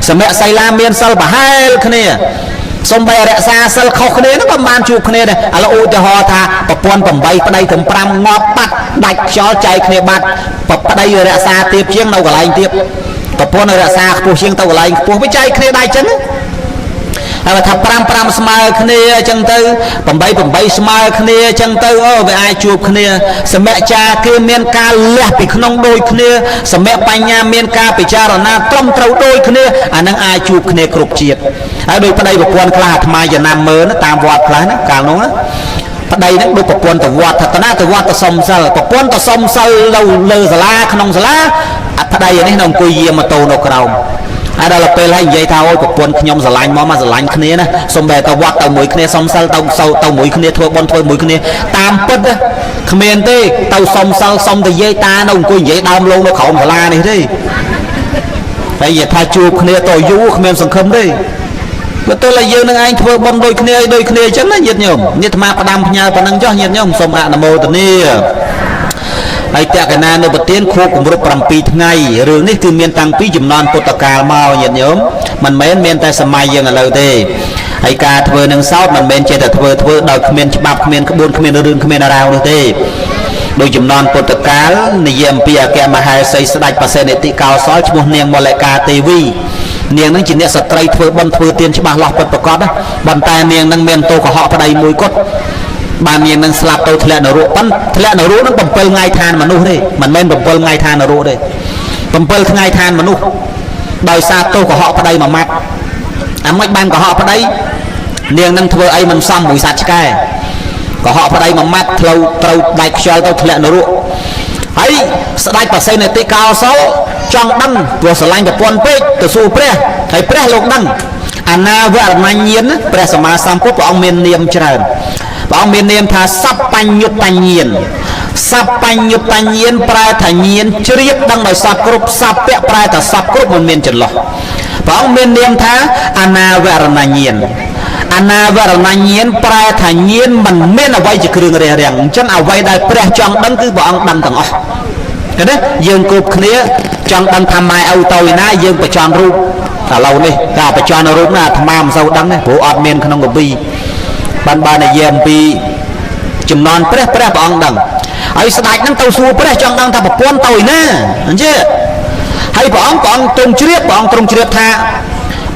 [SPEAKER 1] សម្យសីលាមានសិលប្រហែលគ្នាសំបីរក្សាសិលខុសគ្នានោះក៏បានជួបគ្នាដែរឥឡូវឧទាហរណ៍ថាប្រពន្ធ8ប្តីถึง5ងាប់បាត់ដាច់ខ្យល់ចែកគ្នាបាត់ប្តីរក្សាទៀបជាងនៅកន្លែងទៀបប្រពន្ធរក្សាខ្ពស់ជាងទៅកន្លែងខ្ពស់វាចែកគ្នាដែរអញ្ចឹងហើយថា5ស្មើគ្នាអញ្ចឹងទៅ8ស្មើគ្នាអញ្ចឹងទៅអូវាអាចជួបគ្នាសមចាគេមានការលះពីក្នុងដូចគ្នាសមបញ្ញាមានការពិចារណាត្រឹមត្រូវដូចគ្នាអានឹងអាចជួបគ្នាគ្រប់ជាតិហើយដោយប្តីប្រពន្ធខ្លះអាត្មាចំណាំមើលតាមវត្តខ្លះណាកាលនោះប្តីហ្នឹងដូចប្រពន្ធទៅវត្តថាតាទៅវត្តទៅសុំសិលប្រពន្ធទៅសុំសិលលើសាលាក្នុងសាលាប្តីនេះនៅអង្គុយយាមម៉ូតូនៅក្រោមហើយដល់ពេលហើយនិយាយថាអូយប្រពន្ធខ្ញុំស្រឡាញ់មកស្រឡាញ់គ្នាណាសុំតែទៅវត្តទៅមួយគ្នាសុំសិលទៅមួយគ្នាធ្វើបុណ្យធ្វើមួយគ្នាតាមពិតគ្មានទេទៅសុំសិលសុំតែយាយតានៅអង្គុយនិយាយដើមលងនៅក្រោមសាលានេះទេហើយនិយាយថាជួបគ្នាទៅយូរគ្មានសង្ឃឹមទេបើទោះតែយើងនឹងឯងធ្វើបុណ្យដូចគ្នាអញ្ចឹងណាញាតិញោមញាតិអាត្មាផ្ដាំផ្ញើប៉ុណ្ណឹងចុះញាតិញោមសូមអនុមោទនាហើយតកណានៅប្រទានខួបគម្រប់7ថ្ងៃរឿងនេះគឺមានតាំងពីចំនួនពុទ្ធកាលមកញាតិញោមមិនមែនមានតែសម័យយើងឥឡូវទេហើយការធ្វើនឹងសោតមិនមែនចេះតែធ្វើដោយគ្មានច្បាប់គ្មានក្បួនគ្មានរឿងគ្មានអារ៉ាវនោះទេដោយចំនួនពុទ្ធកាលនិយាយអំពីអគ្គមហេសីស្ដេចបសេនតិកោសលឈ្មោះនាងមលិកាទេវីនាងនឹងជាអ្នកស្ត្រីធ្វើបុណ្យធ្វើទានច្បាស់លាស់ពិតប្រាកដប៉ុន្តែនាងនឹងមានទោសកុហកប្តីមួយគត់បាននាងនឹងស្លាប់ទៅធ្លាក់នរកប៉ុន្តែធ្លាក់នរកនឹង7ថ្ងៃឋានមនុស្សទេមិនមែន7ថ្ងៃឋាននរកទេ7ថ្ងៃឋានមនុស្សដោយសារទោសកុហកប្តីមួយម៉ាត់អាមិនបានកុហកប្តីនាងនឹងធ្វើអីមិនសមមួយសត្វឆ្កែកុហកប្តីមួយម៉ាត់ត្រូវដាច់ខ្យល់ទៅធ្លាក់នរកហើយស្ដេចបសេនតិកោសលចង់ដឹងព្រោះស្រឡាញ់ប្រពន្ធពេកទៅសួរព្រះហើយព្រះលោកដឹងអនាវរណញ្ញាណព្រះសម្មាសម្ពុទ្ធព្រះអង្គមាននាមច្រើនព្រះអង្គមាននាមថាសព្បញ្ញុតញ្ញាណសព្បញ្ញុតញ្ញាណប្រែថាញាណជ្រាបដឹងដោយសពគ្រប់សព្វៈប្រែថាសពគ្រប់មិនមានចន្លោះព្រះអង្គមាននាមថាអនាវរណញ្ញាណអនាវរណញ្ញាណប្រែថាញាណមិនមានអ្វីជាគ្រឿងរារាំងអញ្ចឹងអ្វីដែលព្រះចង់ដឹងគឺព្រះអង្គដឹងទាំងអស់ឃើញទេយើងគ្រប់គ្នាចង់ដឹងថាម៉ែឪទៅឯណាយើងបញ្ចន់រូបឥឡូវនេះការបច្ចុប្បន្នរូបណាអាត្មាមិនសូវដឹងទេព្រោះអត់មានក្នុងកវីបាននិយាយអំពីចំនួនព្រះអង្គដឹងហើយស្ដេចហ្នឹងទៅសួរព្រះចង់ដឹងថាប្រពន្ធទៅឯណាអញ្ចឹងហើយព្រះអង្គទ្រង់ជ្រាបថា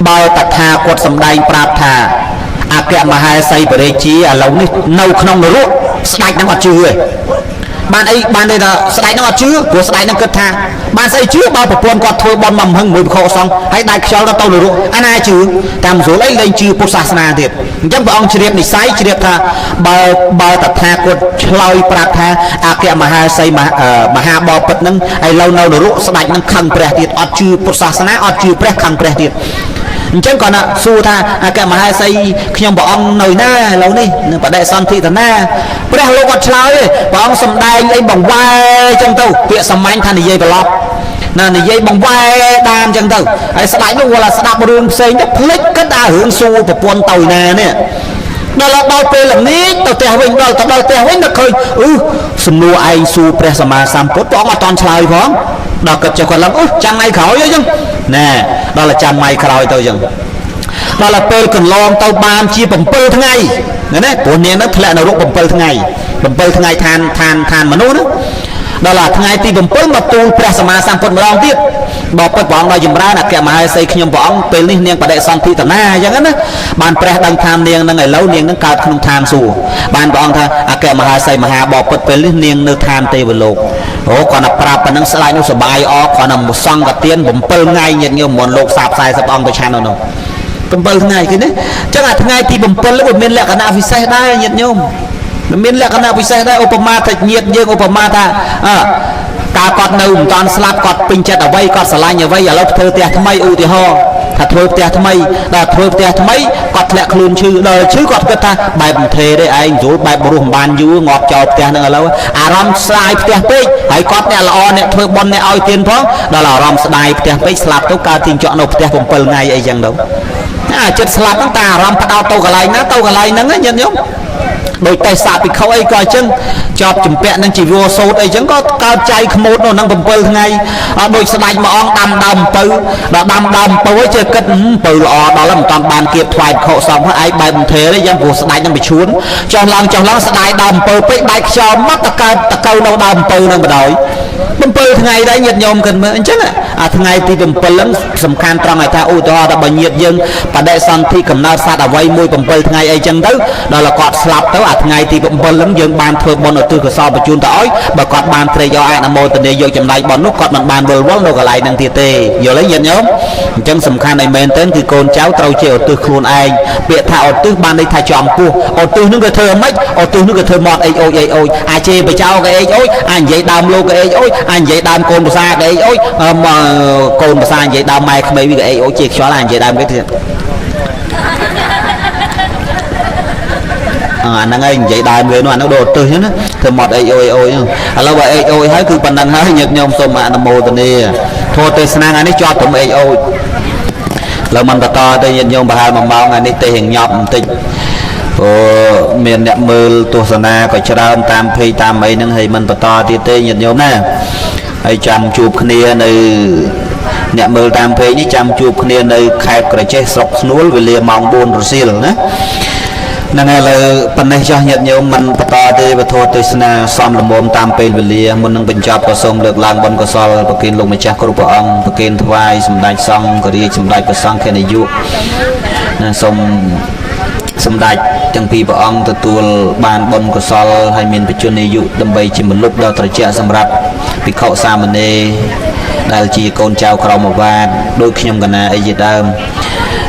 [SPEAKER 1] បើតថាគាត់សម្ដែងប្រាប់ថាអគ្គមហេសីបរិជាឥឡូវនេះនៅក្នុងនរកស្ដេចហ្នឹងអត់ជឿទេបានអីបានទេថាស្ដេចហ្នឹងអត់ជឿព្រោះស្ដេចហ្នឹងគិតថាបានស្អីជឿបើប្រពន្ធគាត់ធ្វើបន់មកហឹងមួយខោសង្ឃហើយដាច់ខ្យល់ទៅនរកអាណាជឿតាមស្រួលអីលែងជឿពុទ្ធសាសនាទៀតអញ្ចឹងព្រះអង្គជ្រាបនិស័យជ្រាបថាបើតថាគាត់ឆ្លើយប្រាប់ថាអគ្គមហេសីមហាបពិតហ្នឹងឥឡូវនៅនរកស្ដេចហ្នឹងខឹងព្រះទៀតអត់ជឿពុទ្ធសាសនាអត់ជឿព្រះខឹងព្រះទៀតអញ្ចឹងគាត់ណាសួរថាអគ្គមហេសីខ្ញុំព្រះអង្គនៅណាឥឡូវនេះនៅបដិសន្ធិតាណាព្រះលោកអត់ឆ្លើយទេព្រះអង្គសំដែងអីបង្វែរអញ្ចឹងទៅពាក្យសម្ាញ់ថានិយាយប្រឡប់ណានិយាយបង្វែរដានអញ្ចឹងទៅហើយស្ដេចនោះគាត់ស្ដាប់រឿងផ្សេងទៅភ្លេចគិតថារឿងសួរប្រពន្ធទៅណានេះ ដល់ពេលល្ងាចទៅផ្ទះវិញដល់ផ្ទះវិញដល់ឃើញសំណួរឯងសួរព្រះសម្មាសម្ពុទ្ធព្រះអង្គអត់តន់ឆ្លើយផងដល់គាត់ចុះគាត់ឡើងចាំថ្ងៃក្រោយអីចឹងណែដល់ចាំថ្ងៃក្រោយទៅចឹងដល់ពេលកន្លងទៅបានជា7ថ្ងៃណាព្រោះនាងហ្នឹងធ្លាក់នៅរក7ថ្ងៃ7ថ្ងៃឋានមនុស្សណាដល់ថ្ងៃទី7មកទូលព្រះសម្មាសម្ពុទ្ធម្ដងទៀតបបិទ្ធព្រះអង្គដល់ចម្រើនអគ្គមហេសីខ្ញុំព្រះអង្គពេលនេះនាងបដិសន្ធិតនាអញ្ចឹងណាបានព្រះដឹងថានាងនឹងឥឡូវនាងនឹងកើតក្នុងឋានសួគ៌បានព្រះអង្គថាអគ្គមហេសីមហាបបិទ្ធពេលនេះនាងនៅឋានទេវលោកគាត់ណាប្រាប់ប៉ុណ្ណឹងស្ដាយនោះសបាយអរគាត់ណាសង្ឃទាន7ថ្ងៃញាតិញោមមុនលោកសាប40អង្គទៅឆាននោះ7ថ្ងៃគឺនេះអញ្ចឹងអាថ្ងៃទី7វាមានលក្ខណៈពិសេសដែរញាតិញោមមានលក្ខណៈពិសេសដែរឧបមាថាញាតិយើងឧបមាថាកាលគាត់នៅមិនតាន់ស្លាប់គាត់ពេញចិត្តអ្វីគាត់ស្រឡាញ់អ្វីឥឡូវធ្វើផ្ទះថ្មីឧទាហរណ៍ថាធ្វើផ្ទះថ្មីដល់ធ្វើផ្ទះថ្មីគាត់ធ្លាក់ខ្លួនឈឺដល់ឈឺគាត់គិតថាបែបមិនទេទេឯងយល់បែបរស់មិនបានយូរងាប់ចោលផ្ទះហ្នឹងឥឡូវអារម្មណ៍ស្ដាយផ្ទះពេកហើយគាត់អ្នកល្អអ្នកធ្វើបុណ្យអ្នកឲ្យទានផងដល់អារម្មណ៍ស្ដាយផ្ទះពេកស្លាប់ទៅកើតទីចក់នៅផ្ទះ7ថ្ងៃអីចឹងទៅចិត្តស្លាប់ហ្នឹងតែអារម្មណ៍ផ្ដោតទៅកន្លែងណាទៅកន្លែងហ្នឹងញាតិញោមដោយតែសាភិក្ខុអីក៏អញ្ចឹងជាប់ចម្ពាក់នឹងជីវរសោតអីចឹងក៏កើតចៃខ្មោចនៅនឹង7ថ្ងៃដោយស្ដេចមួយអង្គដាំដើមអំពៅដល់ដាំដើមអំពៅឲ្យចេះគិតអំពៅល្អដល់ហើយមិនតាន់បានគៀបថ្វាយភិក្ខុសង្ឃហើយឯងបែបមិនទេទេយ៉ាងព្រោះស្ដេចនឹងបញ្ឈួនចុះឡើងស្ដាយដើមអំពៅពេកបែកខ្យល់មកតកើតតកៅនៅដើមអំពៅនឹងបដ 7 ថ្ងៃដែរញាតិញោមគិតមើលអញ្ចឹងអាថ្ងៃទី7ហ្នឹងសំខាន់ត្រង់ឲ្យថាឧទាហរណ៍ថាបើញាតិយើងបដិសន្ធិកំណើតសត្វអ្វីមួយ7ថ្ងៃអីចឹងទៅដល់គាត់ស្លាប់ទៅអាថ្ងៃទី7ហ្នឹងយើងបានធ្វើបុណ្យឧទ្ទិសកុសលបញ្ជូនទៅឲ្យបើគាត់បានត្រេកអរអនុមោទនាយកចំណែកបុណ្យនោះគាត់មិនបានវិលវល់នៅកន្លែងហ្នឹងទៀតទេយល់ទេញាតិញោមអញ្ចឹងសំខាន់ឲ្យមែនទែនគឺកូនចៅត្រូវជាឧទ្ទិសខ្លួនឯងពាក្យថាឧទ្ទិសបានន័យថាចំពោះឧទ្ទិសហ្នឹងក៏ធ្វើមិនឧទ្ទិសហ្នឹងក៏ធ្វើមកអេចអូចអាចជេរបចោក៏អេចអូចអាចនិយាយដើមលោកក៏អេចអូចអាចនិយាយដើមកូនភាសាក៏អេចអូចកូនភាសានិយាយដើមម៉ែក្មេងវាក៏អេចអូចជាខ្យល់អាចនិយាយដើមគេទៀតអាហ្នឹងឯងនិយាយដើមគេនោះអានោះដូរឧទ្ទិសហ្នឹងណាធ្វើមកអេចអូចឥឡូវបើអេចអូចហើយគឺប៉ុណ្ណឹងហើយញាតិញោមសូមអនុមោទនាធម៌ទេសនាថ្ងៃនេះជាប់ទៅអេចអូចឡើយមិនបន្តទៅញាតិញោមប្រហែល1ម៉ោងថ្ងៃនេះទេញញប់បន្តិចអូមានអ្នកមើលទស្សនាក៏ច្រើនតាមเพจតាមអីហ្នឹងហើយមិនបន្តទៀតទេញាតិញោមណាហើយចាំជួបគ្នានៅអ្នកមើលតាមเพจនេះចាំជួបគ្នានៅខេត្តក្រចេះស្រុកស្នួលវេលាម៉ោង 4 រសៀលណាហ្នឹងហើយលើប៉ុណ្ណេះចោះញាតិញោមមិនបន្តទេវធម៌ទេសនាសំលមុំតាមពេលវេលាមុននឹងបញ្ចប់ក៏សូមលើកឡើងបុណ្យកុសលប្រគេនលោកម្ចាស់គ្រប់ព្រះអង្គប្រគេនថ្វាយសម្ដេចសង្ឃក៏រាជសម្ដេចព្រះសង្ឃនាយកណាសូមសម្ដេចទាំងពីរព្រះអង្គទទួលបានបុណ្យកុសលហើយមានបច្ចុប្បន្នអាយុដើម្បីជាមនុស្សដ៏ត្រជាក់សម្រាប់ភិក្ខុសាមណេរដែលជាកូនចៅក្រមអាវាតដូចខ្ញុំកណាអីជាដើម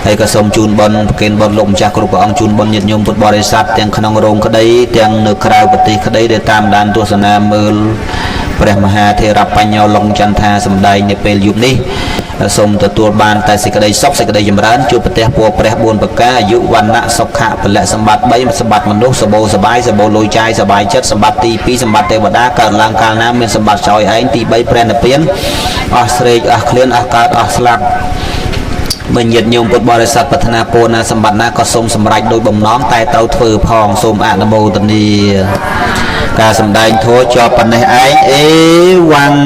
[SPEAKER 1] ហើយក៏សូមជូនបុណ្យប្រគេនបុណ្យលោកម្ចាស់គ្រប់ព្រះអង្គជូនបុណ្យញាតិញោមពុទ្ធបរិស័ទទាំងក្នុងរោងក្តីទាំងនៅក្រៅប្រទេសក្តីដែលតាមដានទស្សនាមើលព្រះមហាធេរបញ្ញោឡុងចន្ទថាសម្ដែងនៅពេលយប់នេះសូមទទួលបានតែសេចក្តីសុខសេចក្តីចម្រើនជួបប្រទេសពួកព្រះ4ប្រការអាយុវណ្ណៈសុខៈពលៈសម្បត្តិ3សម្បត្តិមនុស្សសបោសបាយសបោលុយចាយសបាយចិត្តសម្បត្តិទី2សម្បត្តិទេវតាកើតឡើងកាលណាមានសម្បត្តិចោយឯងទី3ព្រះនិព្វានអស់ស្រេកអស់ឃ្លានអស់កើតអស់ស្លាប់បើញាតិញោមពុទ្ធបរិស័ទប្រាថ្នាពរណាសម្បត្តិណាក៏សូមសម្រេចដោយបំណងតែត្រូវធ្វើផងសូមអនុមោទនាការសម្ដែងធម៌ជាប់ប៉ុណ្ណេះឯងអេវ៉ាន់